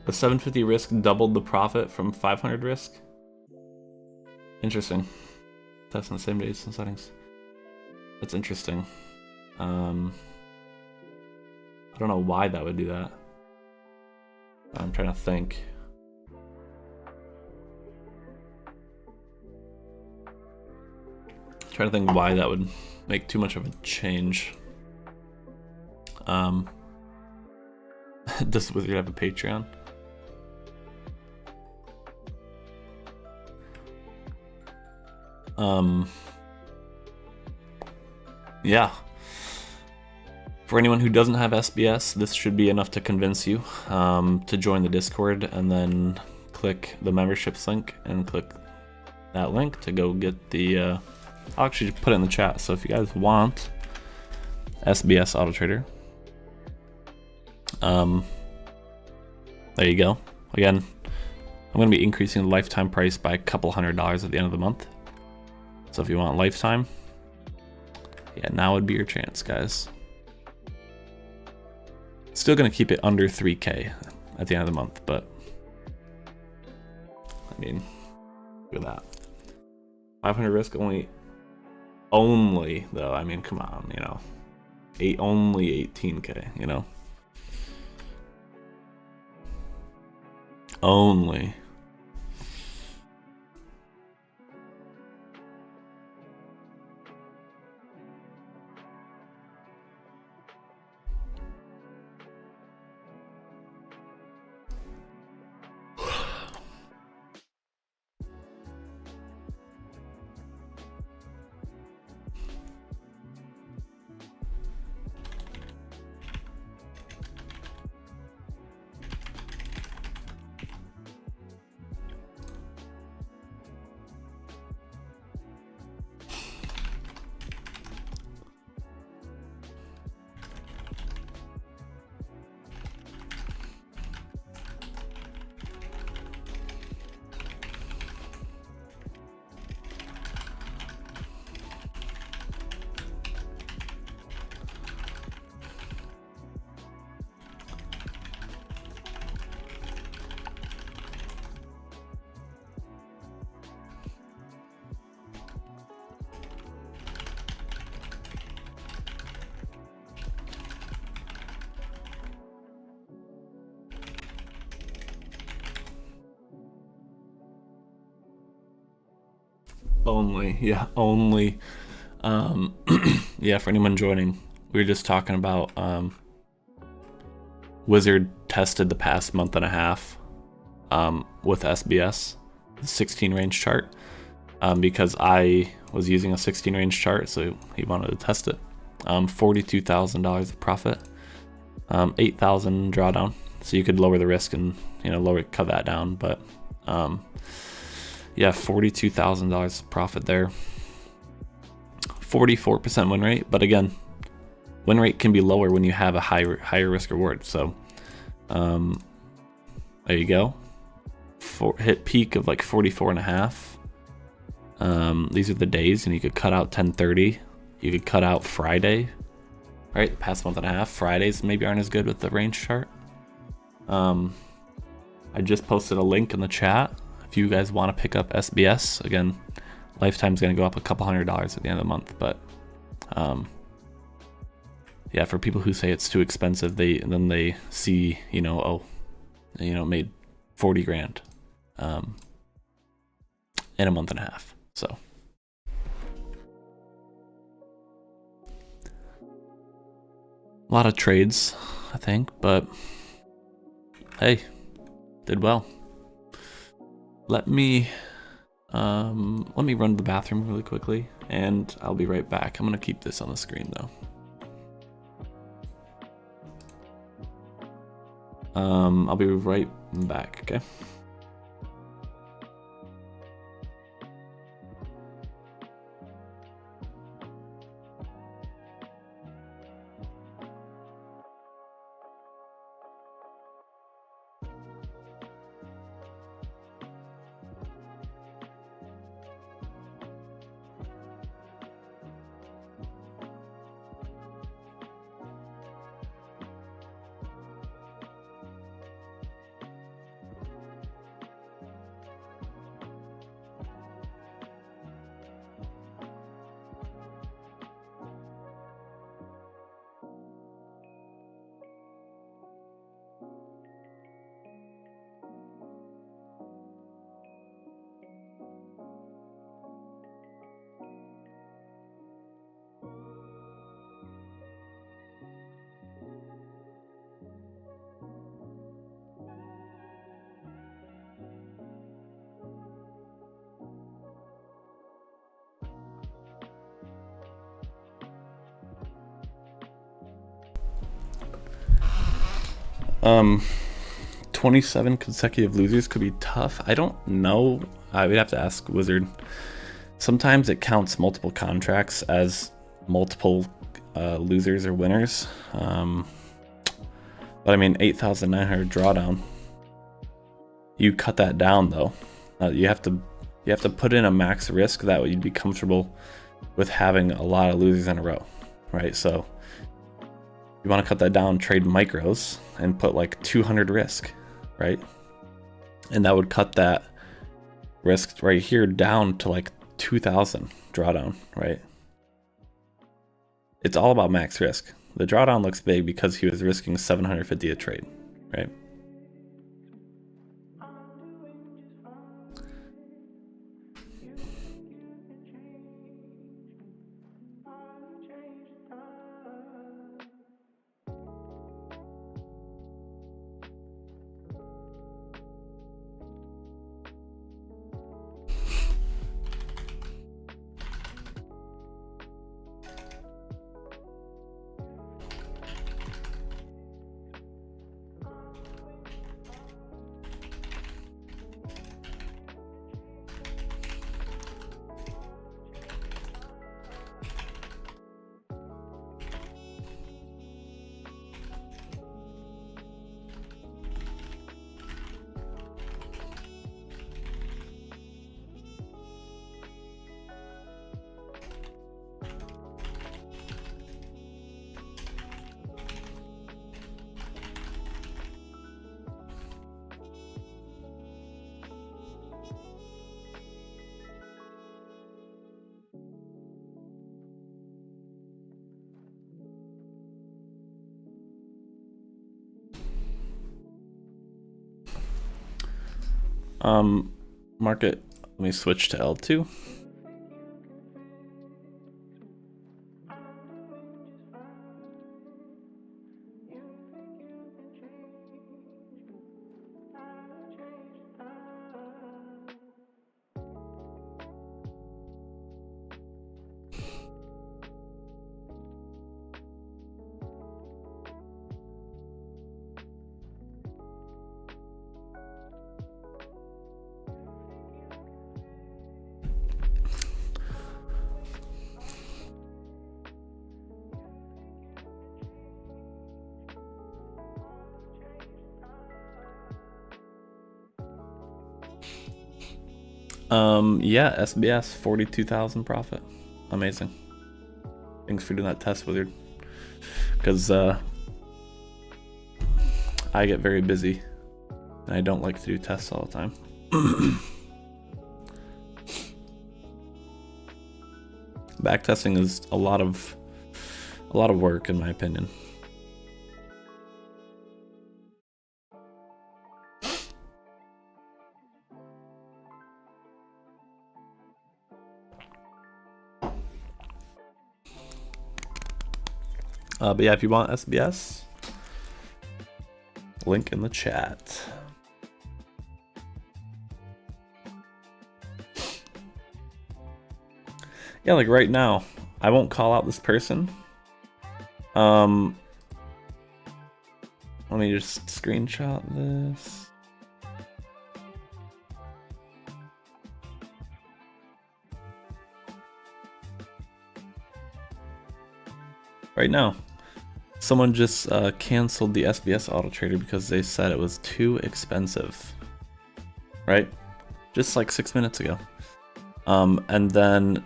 The 750 risk doubled the profit from 500 risk. Interesting. That's on the same days and settings. That's interesting. I don't know why that would do that. I'm trying to think. Trying to think why that would make too much of a change. Does Wizard have a Patreon? Yeah. For anyone who doesn't have SBS, this should be enough to convince you to join the Discord, and then click the memberships link and click that link to go get the, I'll actually just put it in the chat. So if you guys want SBS Auto Trader, there you go. Again, I'm going to be increasing the lifetime price by a couple $100 at the end of the month. So if you want lifetime, yeah, now would be your chance, guys. Still going to keep it under 3K at the end of the month, but I mean, look at that. 500 risk only though. I mean, come on, you know, only 18K, you know, only. Only, yeah, only. Yeah, for anyone joining, we were just talking about Wizard tested the past month and a half with SBS, the 16 range chart, because I was using a 16 range chart, so he wanted to test it. $42,000 of profit, 8,000 drawdown, so you could lower the risk and, you know, cut that down, but yeah, $42,000 profit there. 44% win rate, but again, win rate can be lower when you have a higher risk reward. So there you go. Hit peak of like 44.5. These are the days, and you could cut out 1030. You could cut out Friday, right? Past month and a half. Fridays maybe aren't as good with the range chart. I just posted a link in the chat. If you guys want to pick up SBS, again, lifetime's going to go up a couple $100 at the end of the month. But yeah, for people who say it's too expensive, then they see, you know, oh, you know, made 40 grand in a month and a half. So a lot of trades, I think, but hey, did well. Let me run to the bathroom really quickly, and I'll be right back. I'm gonna keep this on the screen though. I'll be right back, okay? 27 consecutive losers could be tough. I don't know. We'd have to ask Wizard. Sometimes it counts multiple contracts as multiple losers or winners. But I mean, 8,900 drawdown. You cut that down though. You have to put in a max risk that you'd be comfortable with having a lot of losers in a row, right? So you want to cut that down, trade micros, and put like 200 risk, right? And that would cut that risk right here down to like 2,000 drawdown, right? It's all about max risk. The drawdown looks big because he was risking 750 a trade, right? Market, let me switch to L2. Yeah, SBS 42,000 profit. Amazing. Thanks for doing that test, Wizard. Because I get very busy and I don't like to do tests all the time. Backtesting is a lot of work, in my opinion. But yeah, if you want SBS, link in the chat. Yeah, like right now, I won't call out this person. Let me just screenshot this. Right now, someone just canceled the SBS auto trader because they said it was too expensive, right? Just like 6 minutes ago. And then,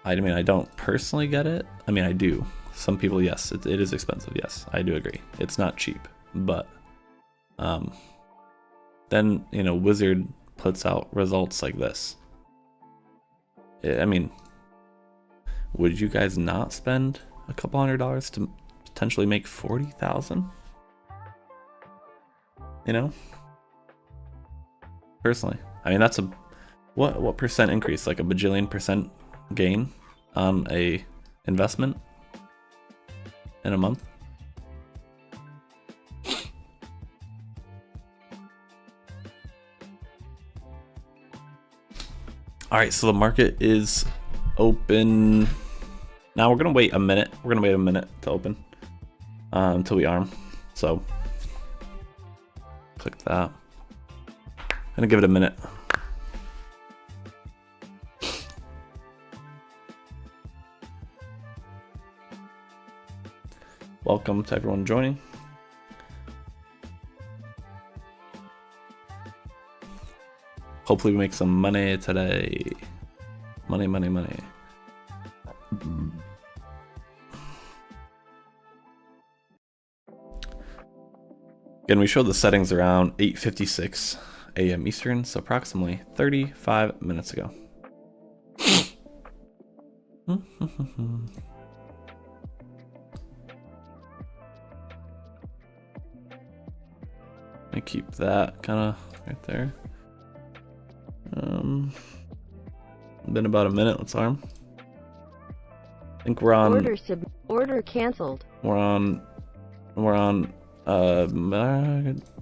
I mean, I don't personally get it. I mean, I do. Some people, yes, it is expensive. Yes, I do agree. It's not cheap, but then, you know, Wizard puts out results like this. I mean, would you guys not spend a couple $100 to potentially make 40,000? You know, personally, I mean, that's a what percent increase? Like a bajillion percent gain on a investment in a month. All right, so the market is open. Now we're gonna wait a minute. We're gonna wait a minute to open until we arm. So click click that. Gonna give it a minute. Welcome to everyone joining. Hopefully we make some money today. Money, money, money. Again, we showed the settings around 8:56 a.m. Eastern, so approximately 35 minutes ago. Let me keep that kind of right there. Been about a minute. Let's arm. I think we're on. Order canceled. We're on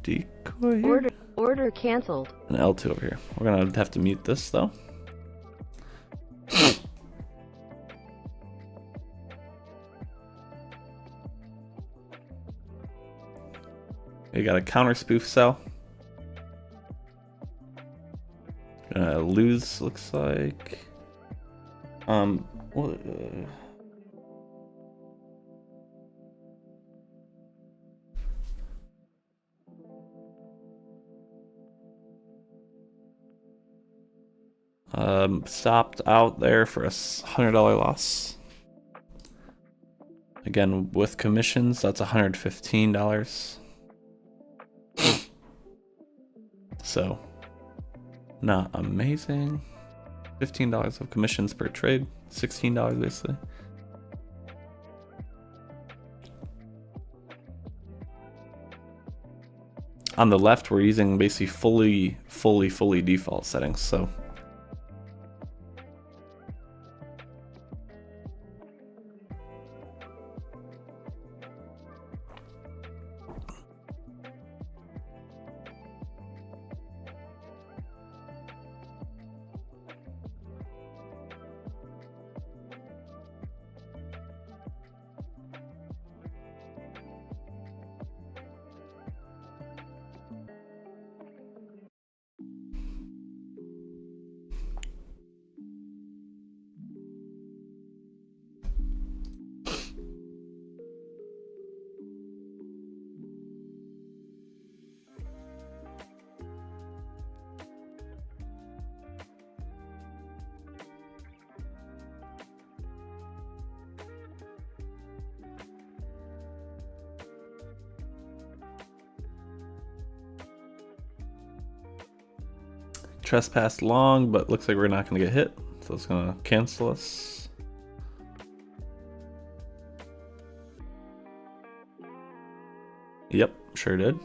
decoy. Order canceled. An L2 over here. We're gonna have to mute this though. We got a counter spoof cell. Gonna lose, looks like. What, stopped out there for a $100 loss. Again, with commissions, that's $115. So, not amazing. $15 of commissions per trade, $16 basically. On the left, we're using basically fully default settings, so. Trespass long, but looks like we're not going to get hit, so it's going to cancel us. Yep, sure did.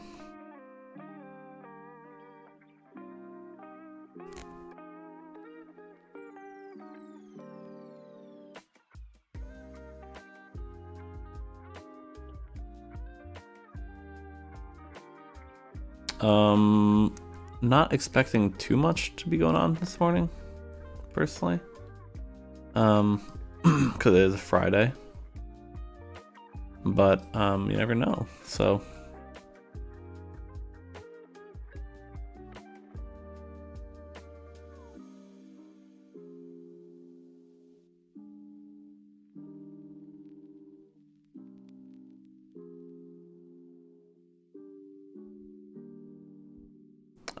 Not expecting too much to be going on this morning, personally. Because it is a Friday. But you never know, so.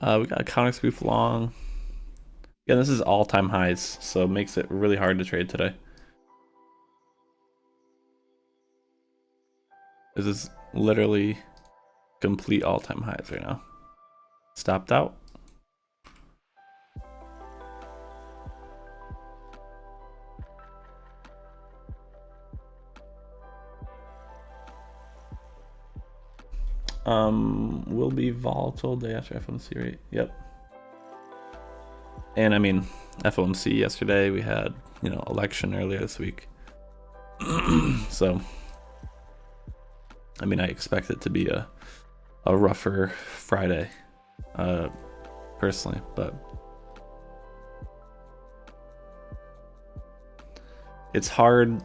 We got a counter spoof long. Again, this is all-time highs, so it makes it really hard to trade today. This is literally complete all-time highs right now. Stopped out. Will be volatile day after FOMC, right? Yep. And I mean, FOMC yesterday, we had, election earlier this week. So, I mean, I expect it to be a rougher Friday, personally, but it's hard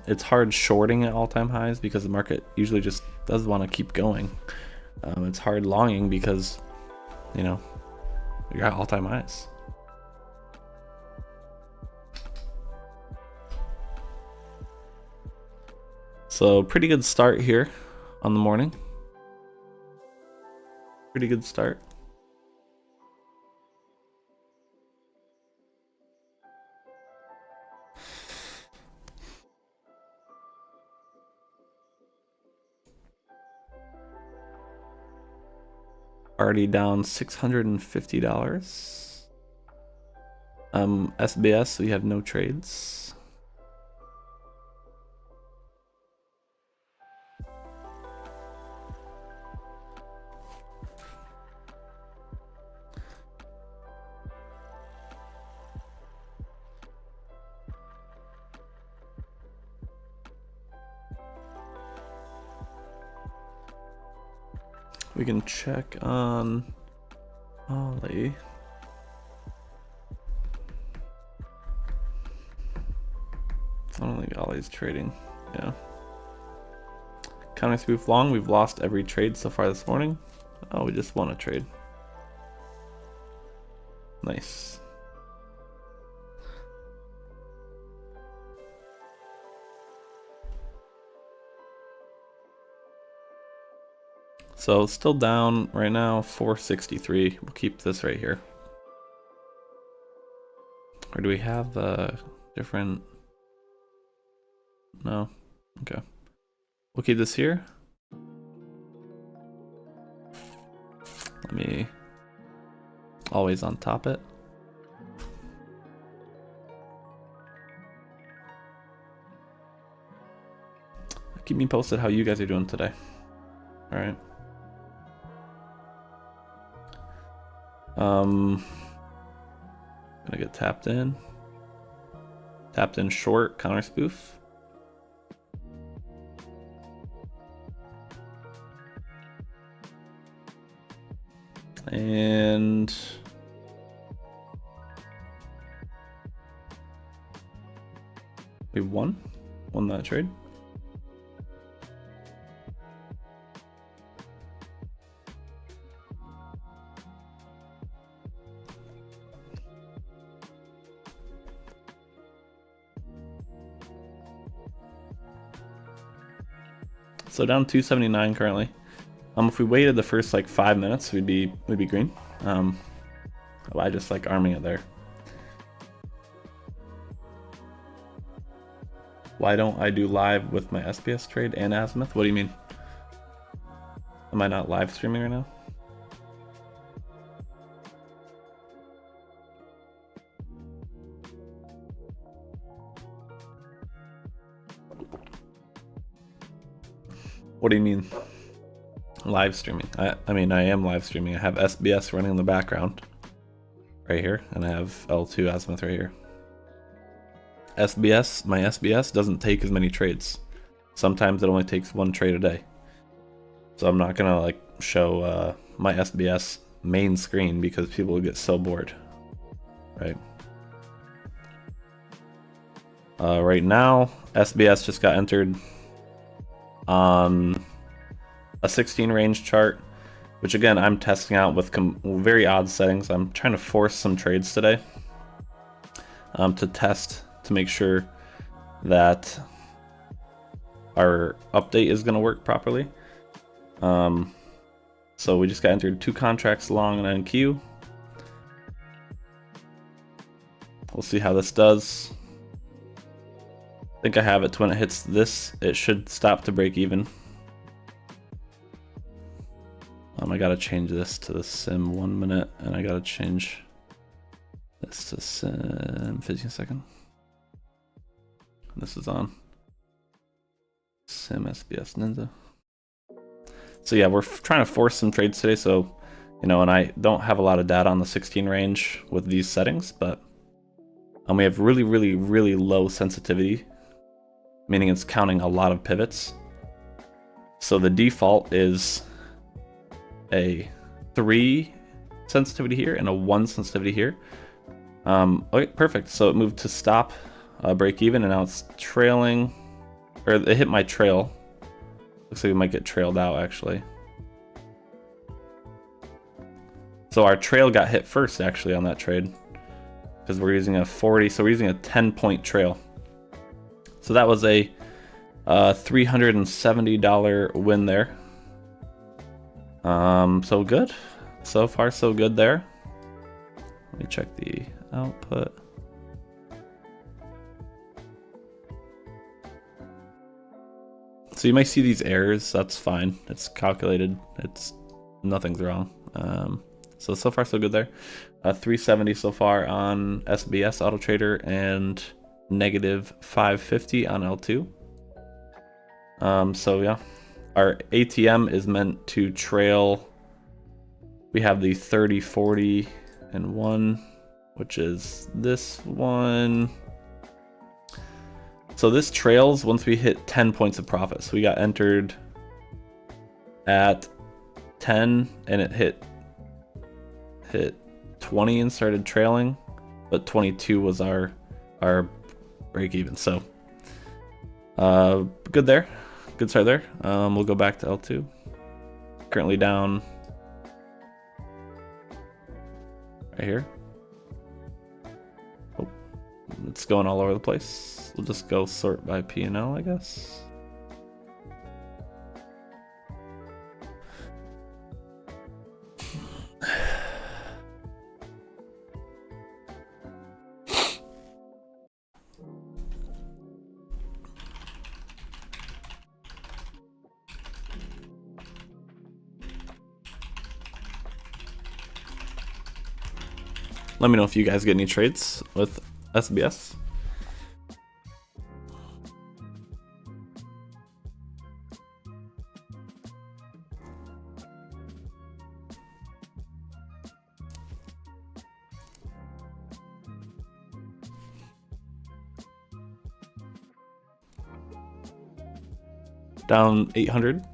shorting at all-time highs because the market usually just does want to keep going. It's hard longing because you know, we got all-time highs. So pretty good start here on the morning. Pretty good start. Already down $650. SBS, we have no trades. We can check on Ollie. I don't think Ollie's trading. Yeah. Counting smooth long, we've lost every trade so far this morning. Oh, we just won a trade. Nice. So still down right now, 463. We'll keep this right here. Or do we have a different? No. Okay. We'll keep this here. Let me always on top it. Keep me posted how you guys are doing today. All right. Gonna get tapped in. Tapped in short, counter spoof. And we won that trade. So down 279 currently. If we waited the first like 5 minutes, we'd be green. I just like arming it there. Why don't I do live with my SBS trade and Azimuth? What do you mean? Am I not live streaming right now? What do you mean live streaming? I mean, I am live streaming. I have SBS running in the background right here, and I have L2Azimuth right here. My SBS doesn't take as many trades. Sometimes it only takes 1 trade a day. So I'm not gonna like show my SBS main screen because people will get so bored, right? Right now, SBS just got entered on a 16 range chart, which again I'm testing out with very odd settings. I'm trying to force some trades today to test to make sure that our update is going to work properly. So we just got entered 2 contracts long and NQ. We'll see how this does. I think I have it to when it hits this, it should stop to break even. I gotta change this to the sim 1 minute, and I gotta change this to sim 15 second. This is on sim SBS Ninja. So yeah, we're trying to force some trades today. So, you know, and I don't have a lot of data on the 16 range with these settings, but we have really, really, really low sensitivity, meaning it's counting a lot of pivots. So the default is a 3 sensitivity here and a 1 sensitivity here. Okay, perfect. So it moved to stop, break even, and now it's trailing, or it hit my trail. Looks like we might get trailed out actually. So our trail got hit first actually on that trade because we're using a 40, so we're using a 10-point trail. So that was a $370 win there. So good. So far so good there. Let me check the output. So you might see these errors, that's fine. It's calculated, nothing's wrong. So far so good there. 370 so far on SBS Auto Trader and negative 550 on L2. So yeah, our ATM is meant to trail. We have the 30, 40, and 1, which is this one. So this trails once we hit 10 points of profit. So we got entered at 10 and it hit 20 and started trailing, but 22 was our break even. So good there, good start there. We'll go back to L2. Currently down right here. Oh, it's going all over the place. We'll just go sort by P&L, I guess. Let me know if you guys get any trades with SBS. Down 800.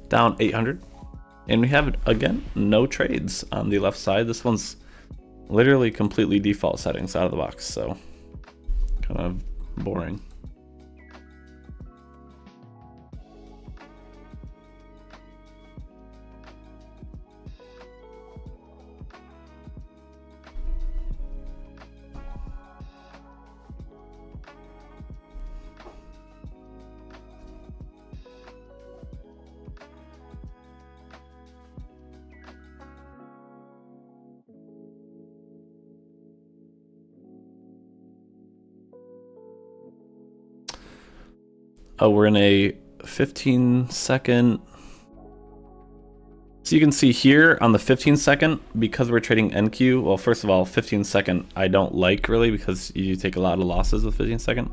Down 800. And we have, again, no trades on the left side. This one's literally completely default settings out of the box, so kind of boring. Oh, we're in a 15-second. So you can see here on the 15-second, because we're trading NQ, well, first of all, 15-second I don't like really because you take a lot of losses with 15-second.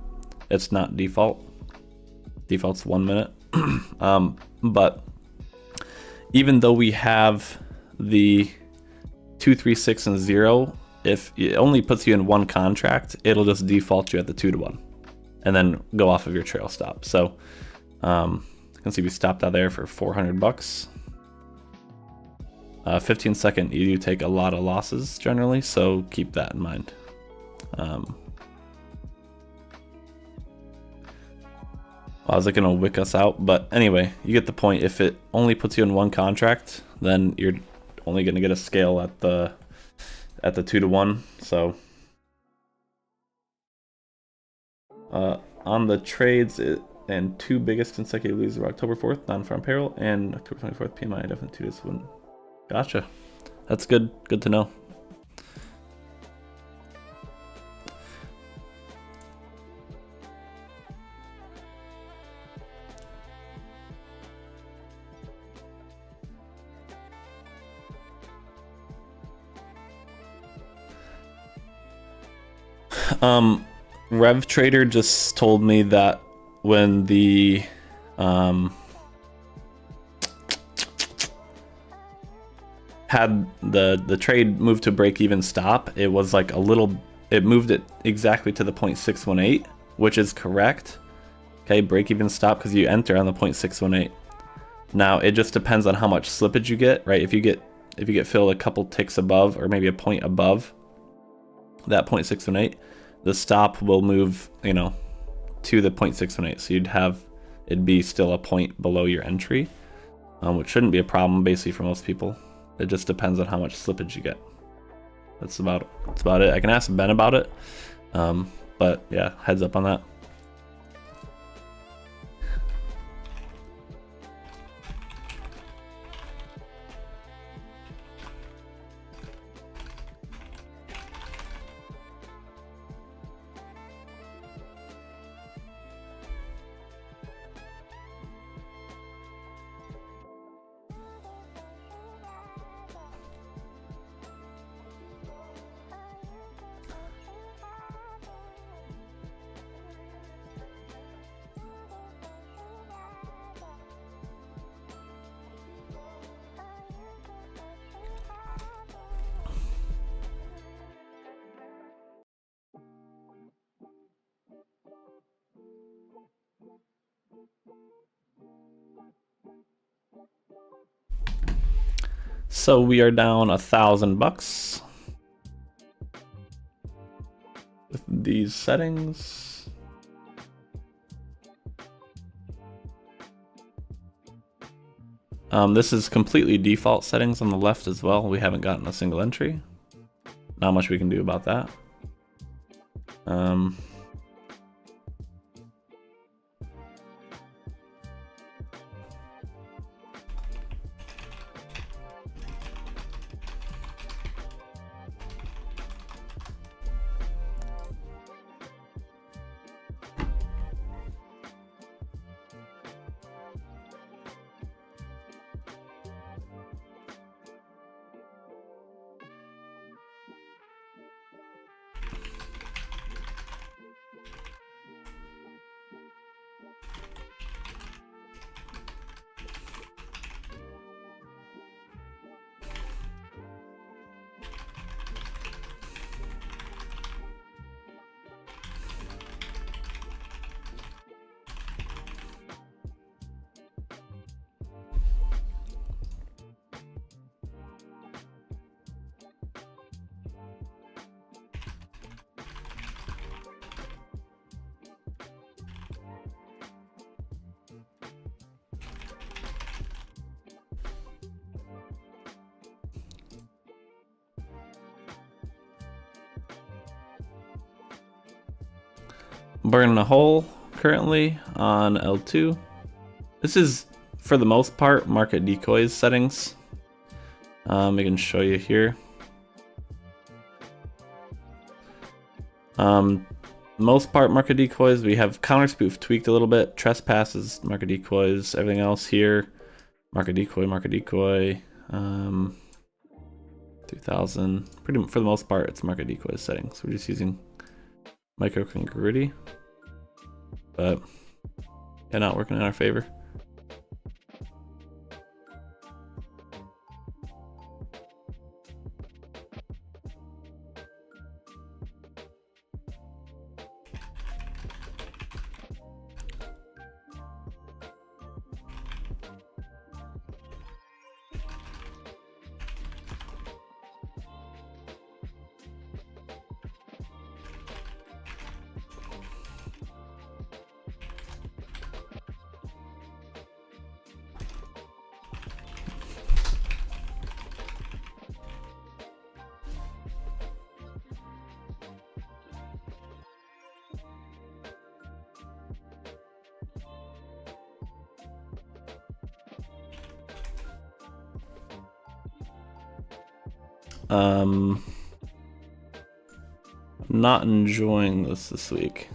It's not default. Default's 1 minute. But even though we have the 2, 3, 6, and 0 if it only puts you in one contract, it'll just default you at the 2-to-1 and then go off of your trail stop. So you can see we stopped out there for 400 bucks. 15-second, you do take a lot of losses generally, so keep that in mind. I was gonna wick us out, but anyway, you get the point. If it only puts you in one contract, then you're only gonna get a scale at the 2-to-1. So on the trades, and 2 biggest consecutive losers were October 4th, non-farm payroll, and October 24th, PMI, definitely 2 days win. Gotcha. That's good to know. Rev Trader just told me that when the had the trade moved to break even stop, it was like it moved it exactly to the 0.618, which is correct. Okay, break even stop because you enter on the 0.618. Now it just depends on how much slippage you get, right? If you get filled a couple ticks above, or maybe a point above that 0.618, the stop will move, you know, to the 0.618. So it'd be still a point below your entry, which shouldn't be a problem basically for most people. It just depends on how much slippage you get. That's about it. I can ask Ben about it, but yeah, heads up on that. So we are down $1,000 with these settings. This is completely default settings on the left as well. We haven't gotten a single entry. Not much we can do about that. Burning a hole currently on L2. This is, for the most part, market decoys settings. I can show you here. Most part market decoys. We have counter spoof tweaked a little bit. Trespasses, market decoys, everything else here. Market decoy, 2000. Pretty, for the most part, it's market decoy settings. We're just using micro congruity, but yeah, not working in our favor. I'm not enjoying this week.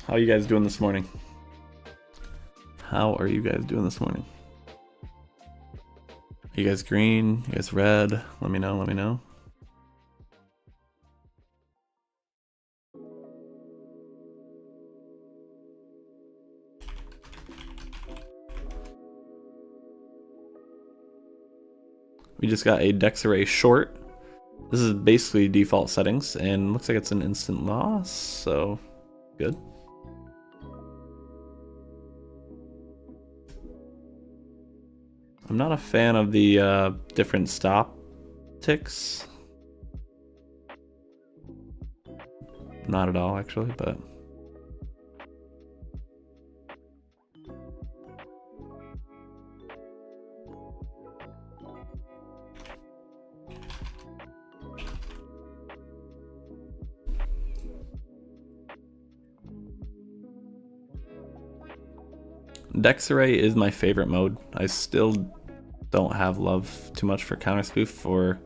How are you guys doing this morning? How are you guys doing this morning? Are you guys green? You guys red? Let me know, let me know. We just got a Dex Array short. This is basically default settings and looks like it's an instant loss, so good. I'm not a fan of the different stop ticks. Not at all, actually, but Dex Array is my favorite mode. I still don't have love too much for counter spoof for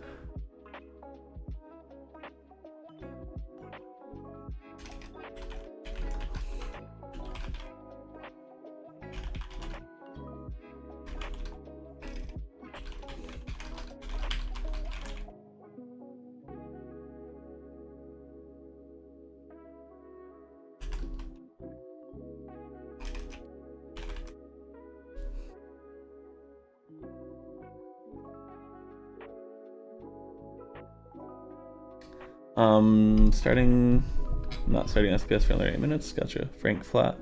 not starting SPS for another 8 minutes. Gotcha. Frank flat.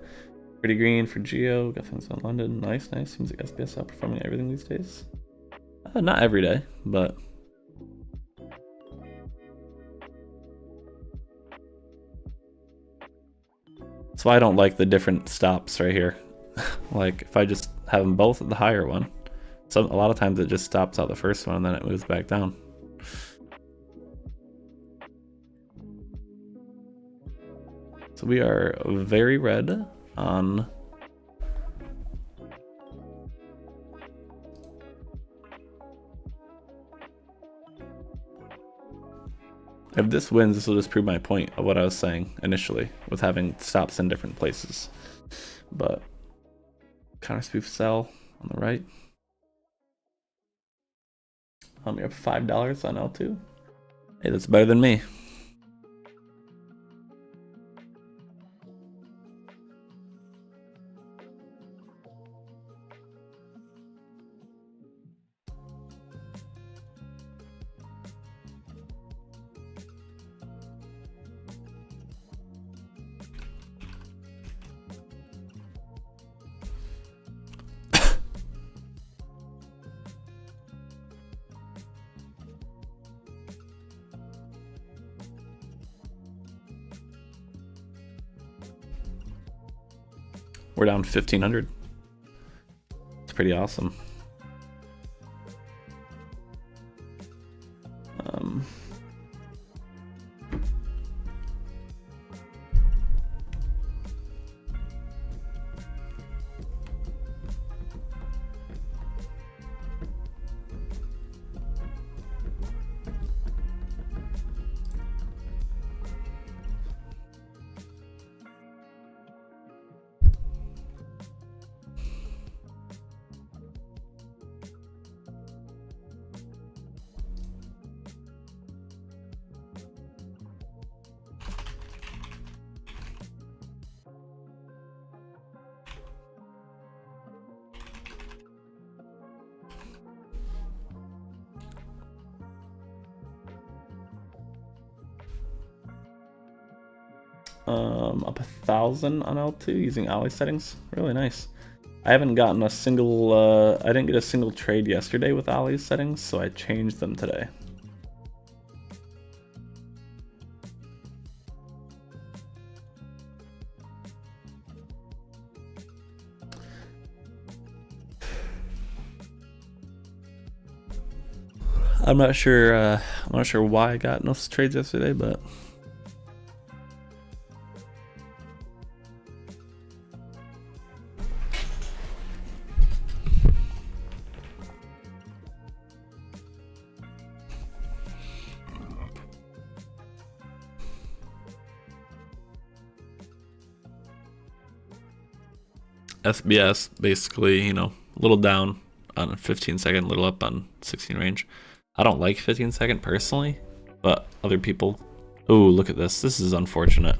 Pretty green for Geo. Got things on London. Nice. Seems like SPS outperforming everything these days. Not every day, but that's why I don't like the different stops right here. Like if I just have them both at the higher one, so a lot of times it just stops out the first one and then it moves back down. So we are very red on if this wins, this will just prove my point of what I was saying initially with having stops in different places. But counter spoof sell on the right. You're up $5 on L2. Hey, that's better than me. We're down 1,500. It's pretty awesome. Up 1,000 on L2 using Ollie settings. Really nice. I haven't gotten a single, I didn't get a single trade yesterday with Ollie settings, so I changed them today. I'm not sure why I got no trades yesterday, but SBS basically, you know, a little down on 15 second, little up on 16 range. I don't like 15 second personally, but other people. Oh, look at this. This is unfortunate.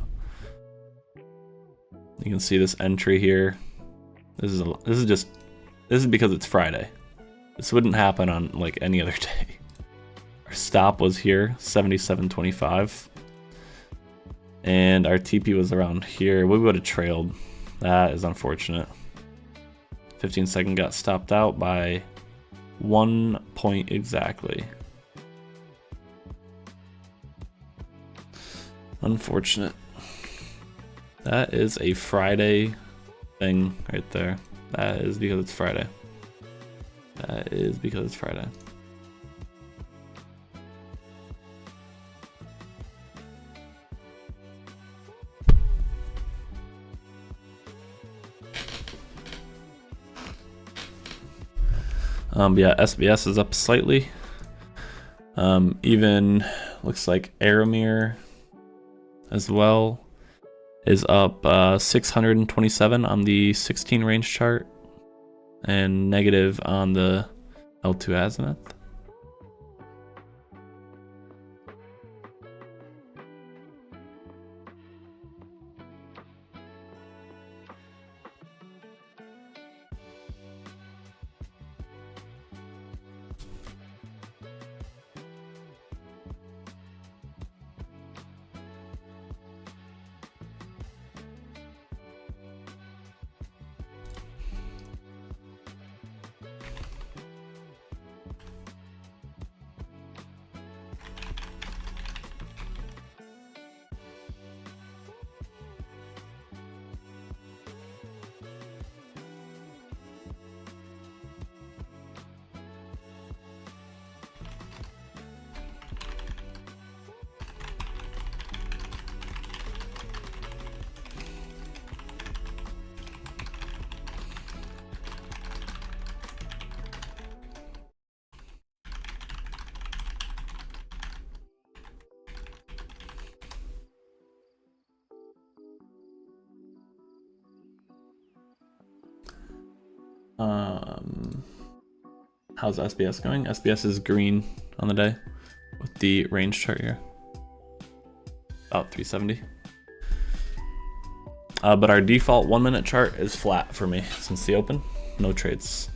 You can see this entry here. This is because it's Friday. This wouldn't happen on like any other day. Our stop was here, 77.25. And our TP was around here. We would have trailed. That is unfortunate. 15 second got stopped out by 1 point exactly. Unfortunate. That is a Friday thing right there. That is because it's Friday. That is because it's Friday. But yeah, SBS is up slightly. Even looks like Aramir as well is up 627 on the 16 range chart and negative on the L2Azimuth. How's SBS going? SBS is green on the day with the range chart here. About 370. But our default 1 minute chart is flat for me since the open. No trades.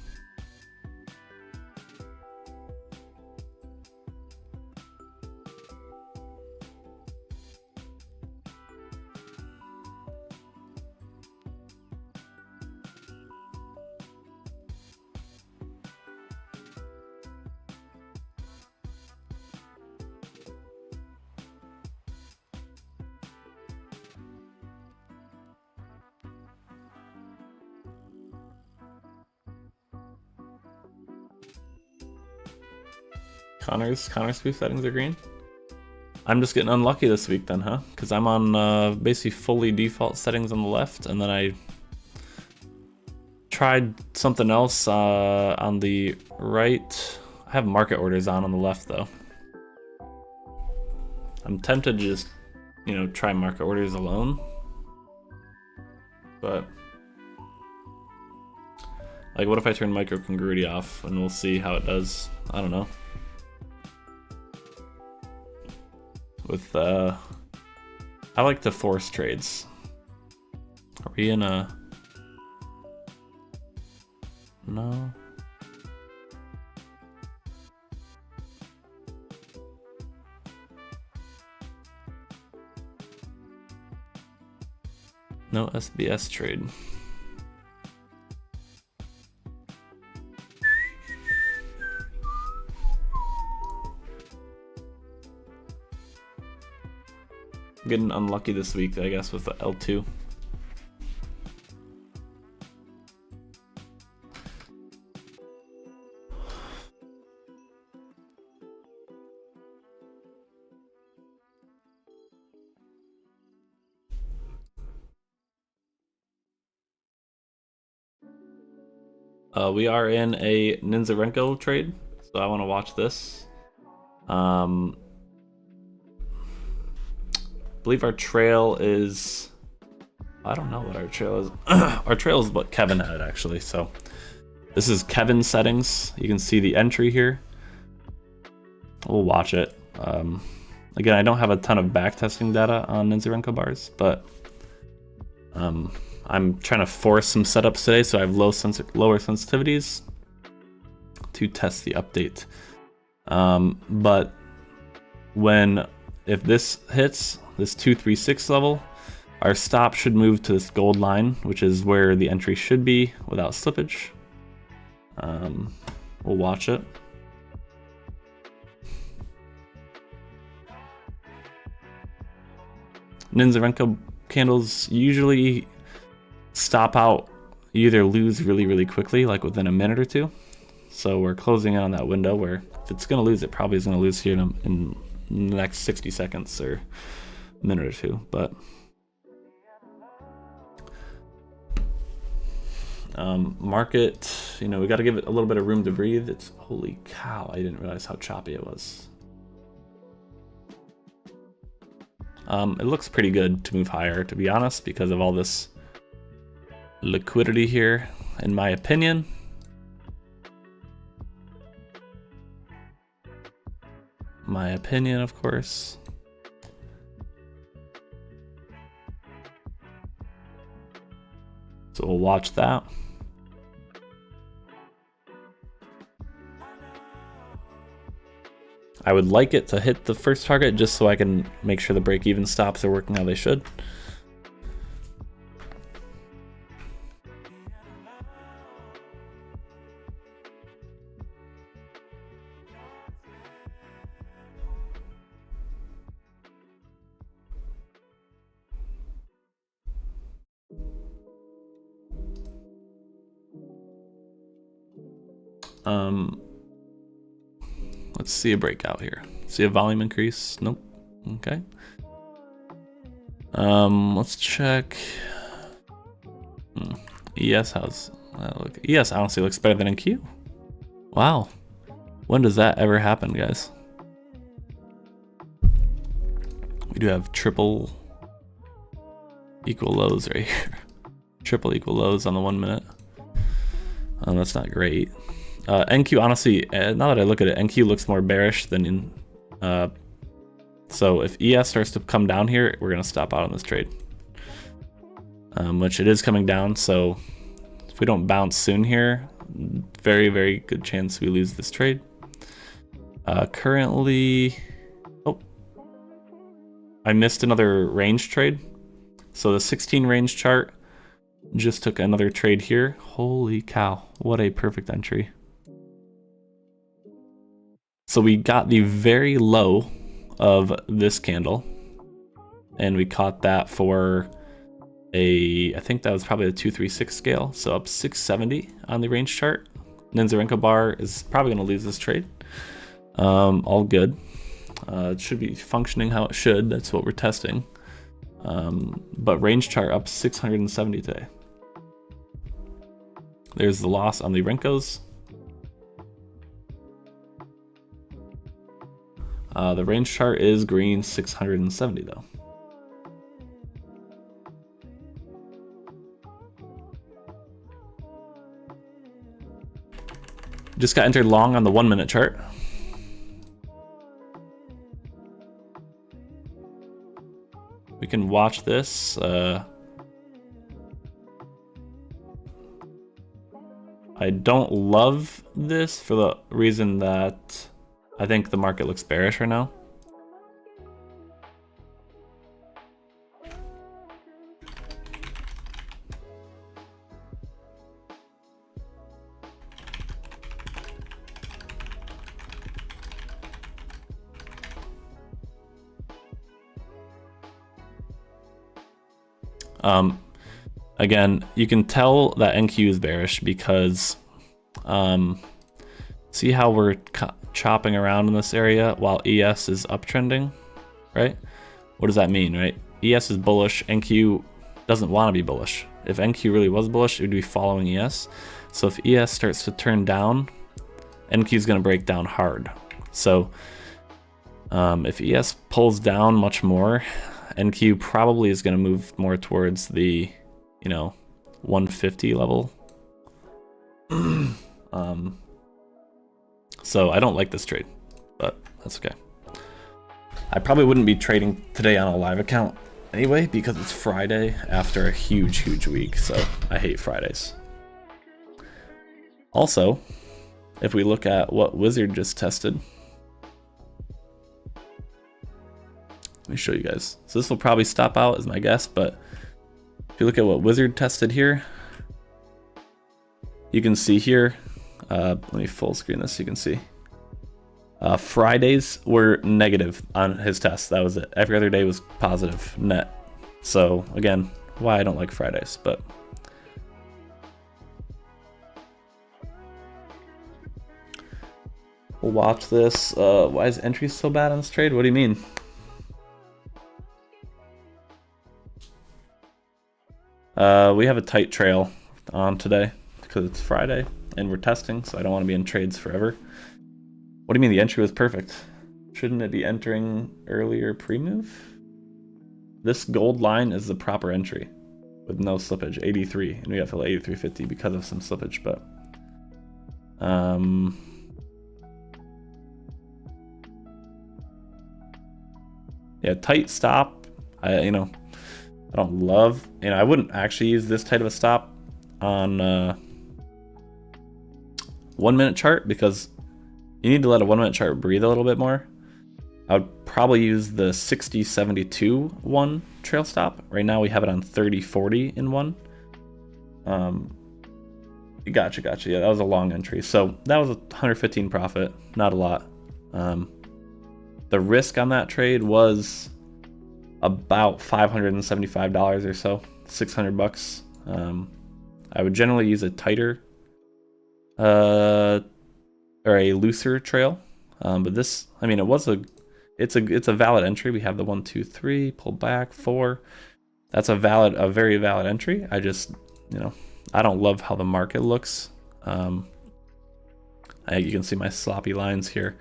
Connor's boost settings are green. I'm just getting unlucky this week then, huh? Because I'm on basically fully default settings on the left, and then I tried something else on the right. I have market orders on the left though. I'm tempted to just, you know, try market orders alone. But like, what if I turn microcongruity off and we'll see how it does? I don't know. With I like to force trades. Are we in a no? No SBS trade. Getting unlucky this week, I guess, with the L2. We are in a Ninzarenko trade, so I want to watch this. I believe our trail is... I don't know what our trail is. Our trail is what Kevin had, actually. So this is Kevin's settings. You can see the entry here. We'll watch it. Again, I don't have a ton of backtesting data on Ninzarenko bars, but I'm trying to force some setups today, so I have lower sensitivities to test the update. But if this hits this 236 level, our stop should move to this gold line, which is where the entry should be without slippage. We'll watch it. Ninzarenko candles usually stop out, you either lose really quickly, like within a minute or two. So we're closing in on that window where if it's going to lose, it probably is going to lose here in the next 60 seconds or a minute or two. But market, we got to give it a little bit of room to breathe. It's, holy cow, I didn't realize how choppy it was. It looks pretty good to move higher, to be honest, because of all this liquidity here, in my opinion. My opinion, of course. So we'll watch that. I would like it to hit the first target just so I can make sure the break-even stops are working how they should. Let's see a breakout here. See a volume increase? Nope. Okay. Let's check. ES, how's that look? ES honestly looks better than NQ. Wow. When does that ever happen, guys? We do have triple equal lows right here. Triple equal lows on the 1 minute. That's not great. NQ, honestly, now that I look at it, NQ looks more bearish than in... so if ES starts to come down here, we're going to stop out on this trade. Which it is coming down, so if we don't bounce soon here, very good chance we lose this trade. Currently... Oh. I missed another range trade. So the 16 range chart just took another trade here. Holy cow, what a perfect entry. So we got the very low of this candle, and we caught that for I think that was probably a 236 scale, so up 670 on the range chart. Ninzarenko bar is probably going to lose this trade. All good. It should be functioning how it should. That's what we're testing. But range chart up 670 today. There's the loss on the Renkos. The range chart is green 670 though. Just got entered long on the 1 minute chart. We can watch this. I don't love this for the reason that I think the market looks bearish right now. Again, you can tell that NQ is bearish because see how we're chopping around in this area while ES is uptrending, right? What does that mean, right? ES is bullish, NQ doesn't want to be bullish. If NQ really was bullish, it would be following ES. So if ES starts to turn down, NQ is going to break down hard. So if ES pulls down much more, NQ probably is going to move more towards the, 150 level. So I don't like this trade, but that's okay. I probably wouldn't be trading today on a live account anyway because it's Friday after a huge week, so I hate Fridays. Also, if we look at what Wizard just tested, let me show you guys. So this will probably stop out as my guess, but if you look at what Wizard tested here, you can see here, let me full screen this so you can see. Fridays were negative on his test. That was it. Every other day was positive net. So again, why I don't like Fridays, but we'll watch this. Why is entry so bad on this trade? What do you mean? We have a tight trail on today because it's Friday and we're testing, so I don't want to be in trades forever. What do you mean the entry was perfect? Shouldn't it be entering earlier pre-move? This gold line is the proper entry with no slippage, 83, and we have to 83.50 because of some slippage, but yeah, tight stop. I don't love, I wouldn't actually use this type of a stop on 1 minute chart because you need to let a 1 minute chart breathe a little bit more. I would probably use the 60.72 one trail stop. Right now we have it on 30.40 in one. Gotcha. Yeah, that was a long entry. So that was a 115 profit, not a lot. The risk on that trade was about $575 or so, 600 bucks. I would generally use a tighter or a looser trail, but this, it's a valid entry. We have the 1, 2, 3, pull back, 4. That's a very valid entry. I just, I don't love how the market looks. You can see my sloppy lines here.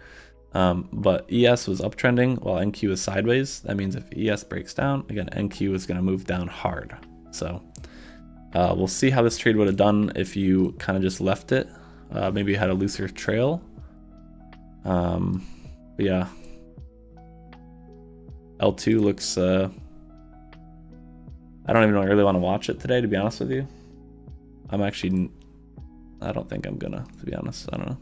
But ES was uptrending while NQ is sideways. That means if ES breaks down, again, NQ is going to move down hard. So we'll see how this trade would have done if you kind of just left it. Maybe you had a looser trail. But yeah, L2 looks, I don't even really want to watch it today, to be honest with you. I don't think I'm gonna, to be honest. I don't know.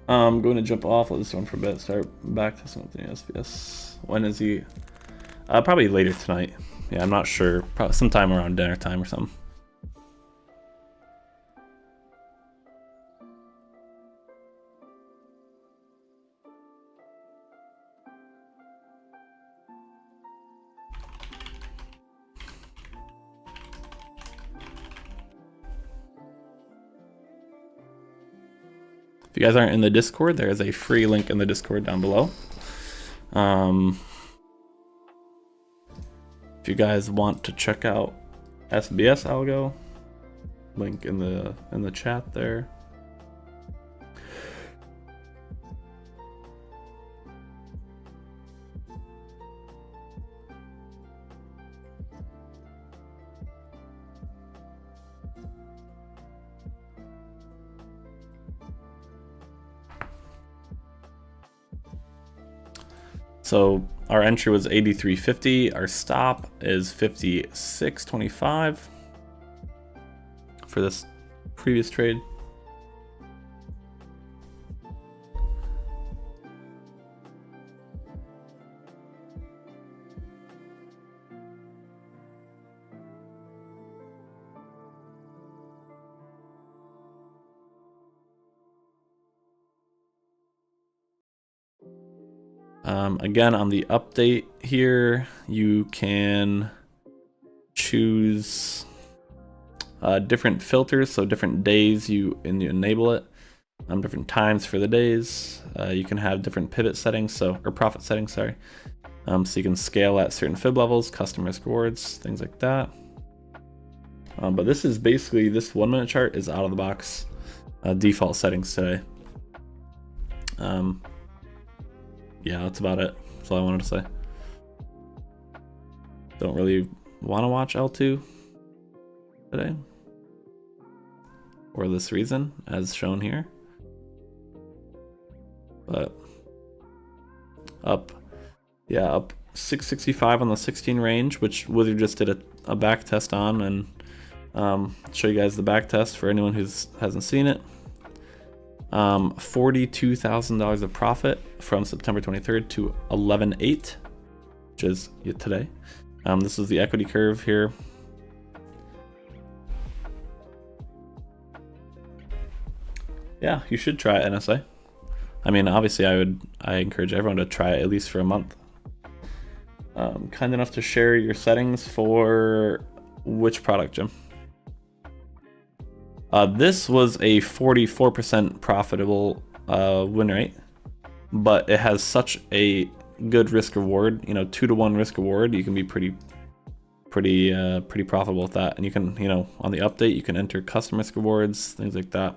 I'm going to jump off of this one for a bit, start back testing with the new SBS. When is he? Probably later tonight. Yeah, I'm not sure. Probably sometime around dinner time or something. If you guys aren't in the Discord, there is a free link in the Discord down below. If you guys want to check out SBS algo, link in the chat there. So our entry was 83.50. Our stop is 56.25 for this previous trade. Again, on the update here, you can choose different filters, so different days you enable it, different times for the days. You can have different pivot settings, or profit settings, sorry. So you can scale at certain fib levels, custom risk rewards, things like that. But this is basically, this 1 minute chart is out of the box default settings today. Yeah, that's about it. That's all I wanted to say. Don't really want to watch L2 today, for this reason, as shown here. But up 665 on the 16 range, which Wizard just did a back test on, and show you guys the back test for anyone who hasn't seen it. $42,000 of profit from September 23rd to 11/8, which is today. This is the equity curve here. Yeah, you should try it, NSA. I mean, obviously I encourage everyone to try it at least for a month. Kind enough to share your settings for which product, Jim? This was a 44% profitable win rate, but it has such a good risk reward. 2-to-1 risk reward. You can be pretty profitable with that. And you can, on the update, you can enter custom risk rewards, things like that.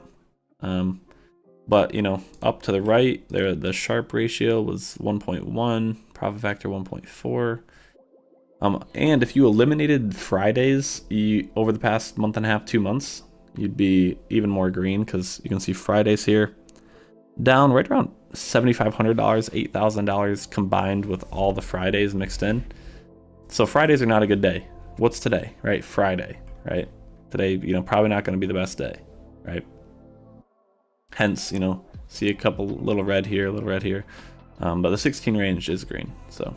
But up to the right there, the Sharpe ratio was 1.1, profit factor 1.4. And if you eliminated Fridays over the past month and a half, 2 months, you'd be even more green, because you can see Fridays here down right around $7,500, $8,000 combined with all the Fridays mixed in. So Fridays are not a good day. What's today, right? Friday, right? Today, probably not going to be the best day, right? Hence, see a couple little red here, but the 16 range is green. So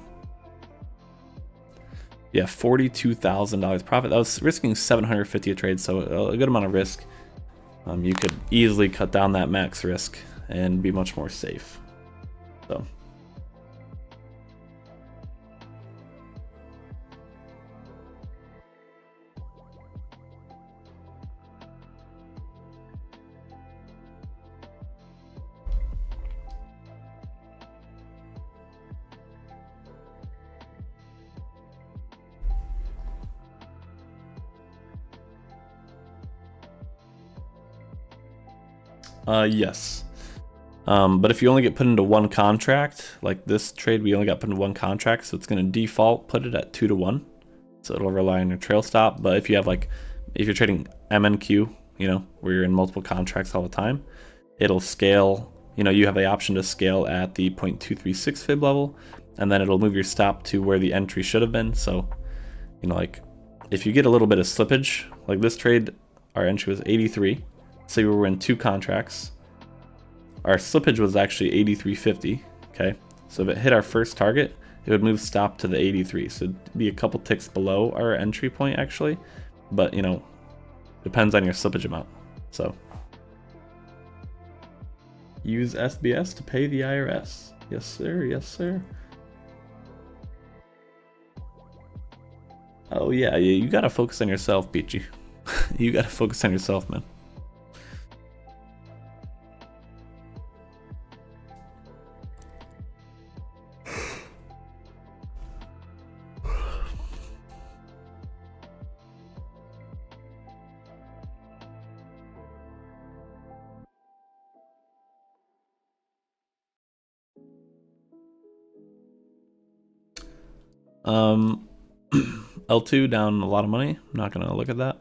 yeah, $42,000 profit. That was risking $750 a trade, so a good amount of risk. You could easily cut down that max risk and be much more safe. So yes. But if you only get put into one contract, like this trade, we only got put into one contract, so it's going to default put it at 2-to-1. So it'll rely on your trail stop. But if you have if you're trading MNQ, where you're in multiple contracts all the time, it'll scale. You have the option to scale at the 0.236 fib level, and then it'll move your stop to where the entry should have been. So, if you get a little bit of slippage, like this trade, our entry was 83. Say we were in 2 contracts. Our slippage was actually 83.50. Okay, so if it hit our first target, it would move stop to the 83. So it'd be a couple ticks below our entry point actually, but depends on your slippage amount. So use SBS to pay the IRS. Yes, sir. Yes, sir. Oh yeah, you gotta focus on yourself, Peachy. You gotta focus on yourself, man. L2 down a lot of money. I'm not gonna look at that.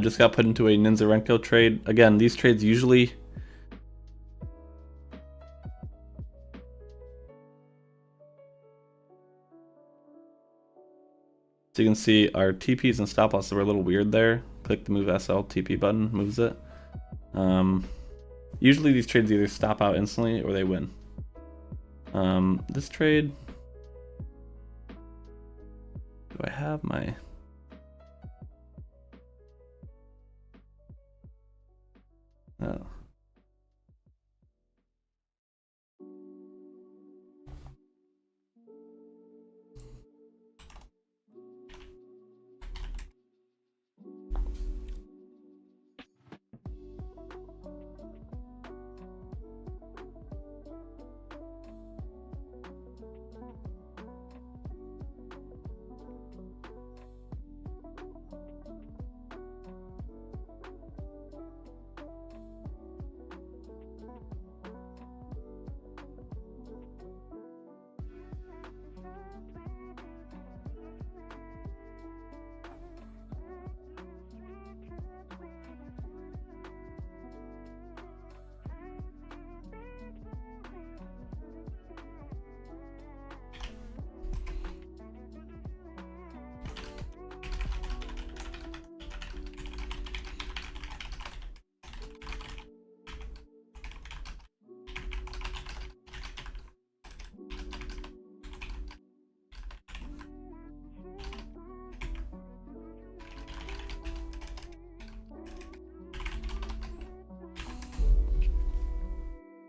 Just got put into a Ninzarenko trade. Again, these trades usually so you can see our TPs and stop losses were a little weird there. Click the move SL TP button, moves it. Usually these trades either stop out instantly or they win. This trade, do I have my... Oh.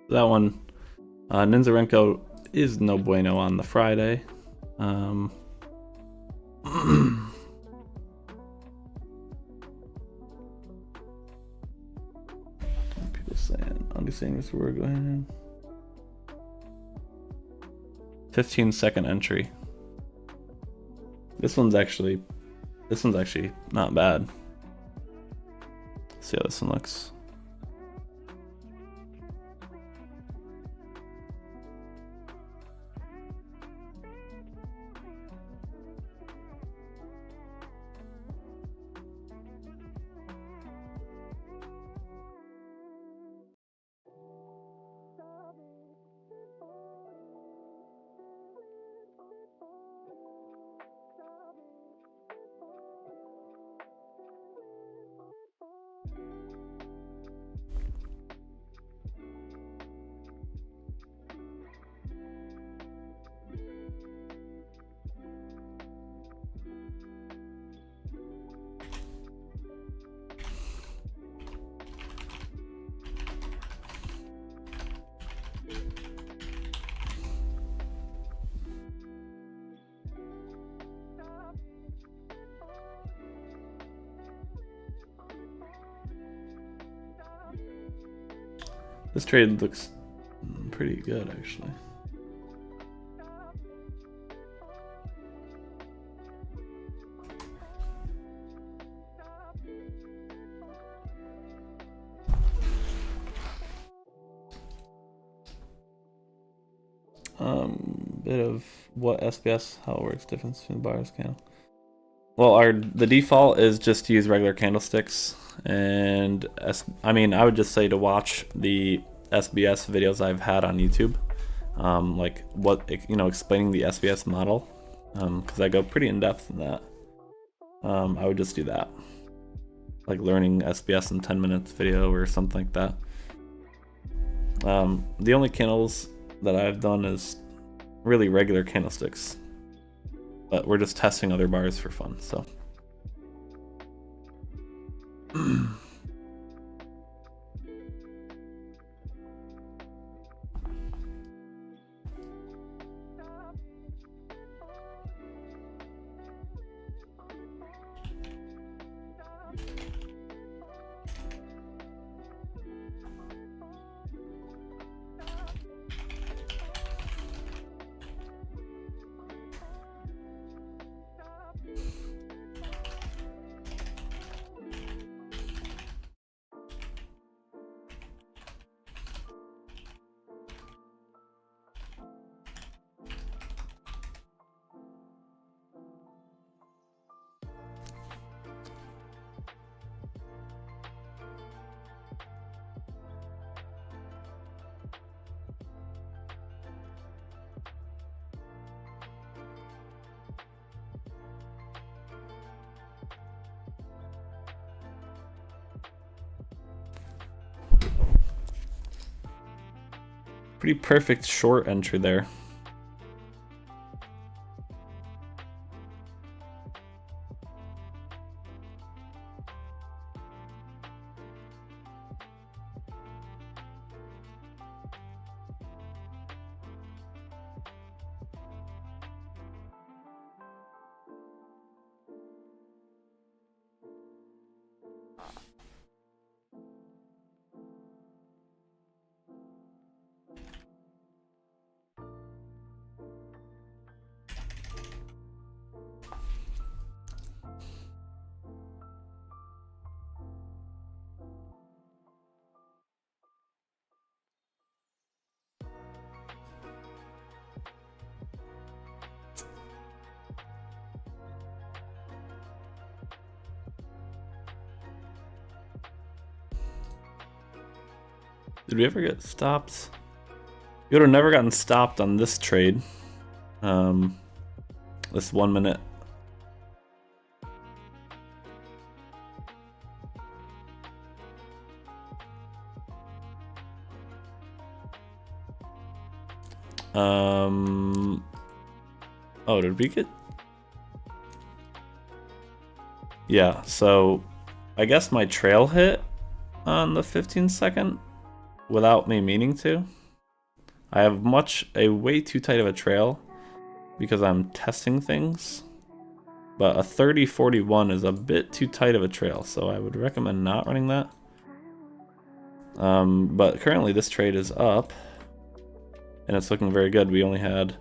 That one, Ninzarenko is no bueno on the Friday. People saying, understanding this word, go ahead. 15-second entry. This one's actually not bad. Let's see how this one looks. This trade looks pretty good, actually. Bit of what SBS, how it works, difference between the bars candle. Well, the default is just to use regular candlesticks, and I would just say to watch the SBS videos I've had on YouTube, like explaining the SBS model, because I go pretty in depth in that. I would just do that, like learning SBS in 10 minutes video or something like that. The only candles that I've done is really regular candlesticks. But we're just testing other bars for fun, so. Pretty perfect short entry there. Did we ever get stopped? We would have never gotten stopped on this trade. This 1 minute. Oh, did we get? Yeah, so I guess my trail hit on the 15-second without me meaning to. I have way too tight of a trail because I'm testing things, but a 30-41 is a bit too tight of a trail, so I would recommend not running that. But currently this trade is up and it's looking very good. We only had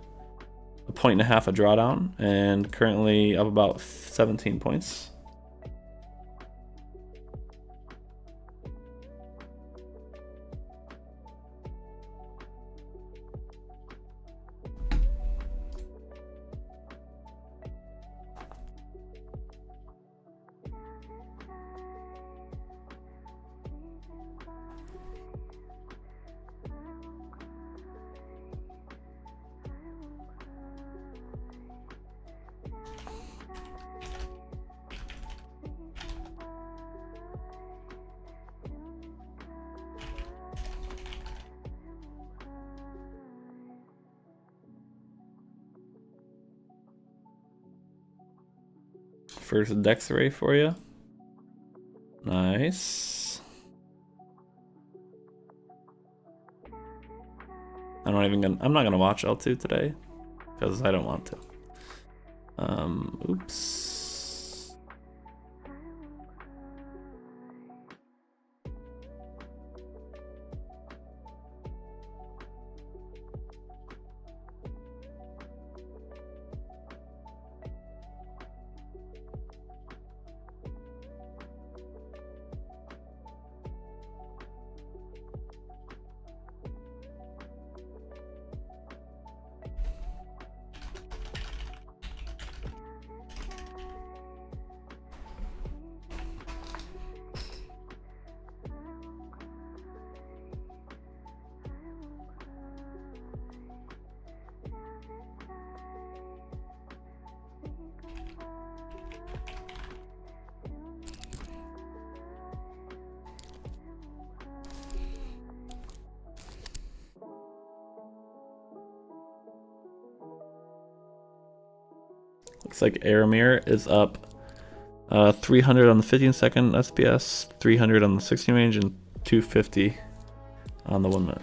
a 1.5 points a drawdown and currently up about 17 points. First dex array for you. Nice. I'm not gonna watch L2 today because I don't want to. Oops. Looks like Aramir is up 300 on the 15-second SBS, 300 on the 16 range, and 250 on the 1 minute.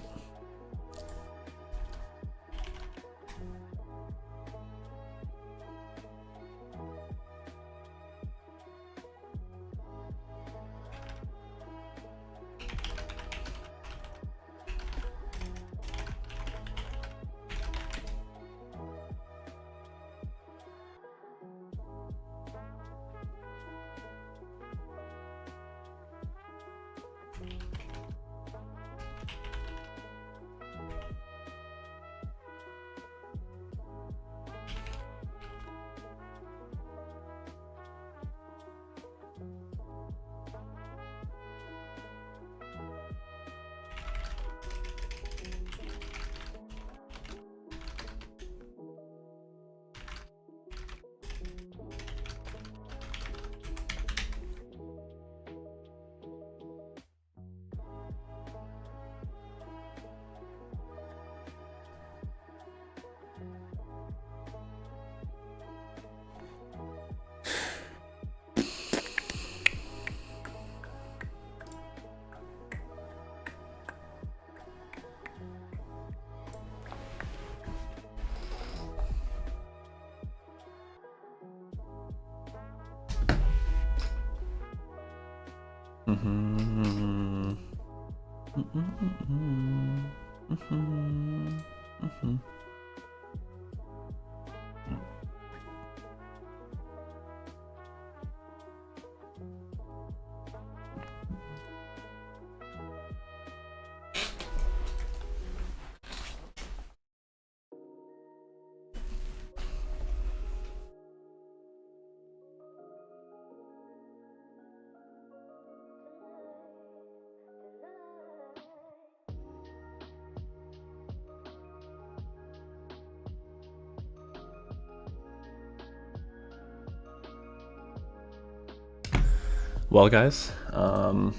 Well, guys, I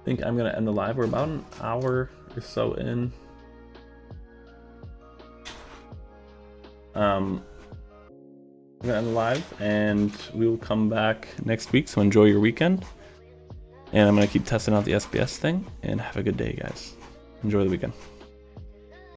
think I'm gonna end the live. We're about an hour or so in. I'm gonna end the live, and we will come back next week. So enjoy your weekend, and I'm gonna keep testing out the SBS thing. And have a good day, guys. Enjoy the weekend.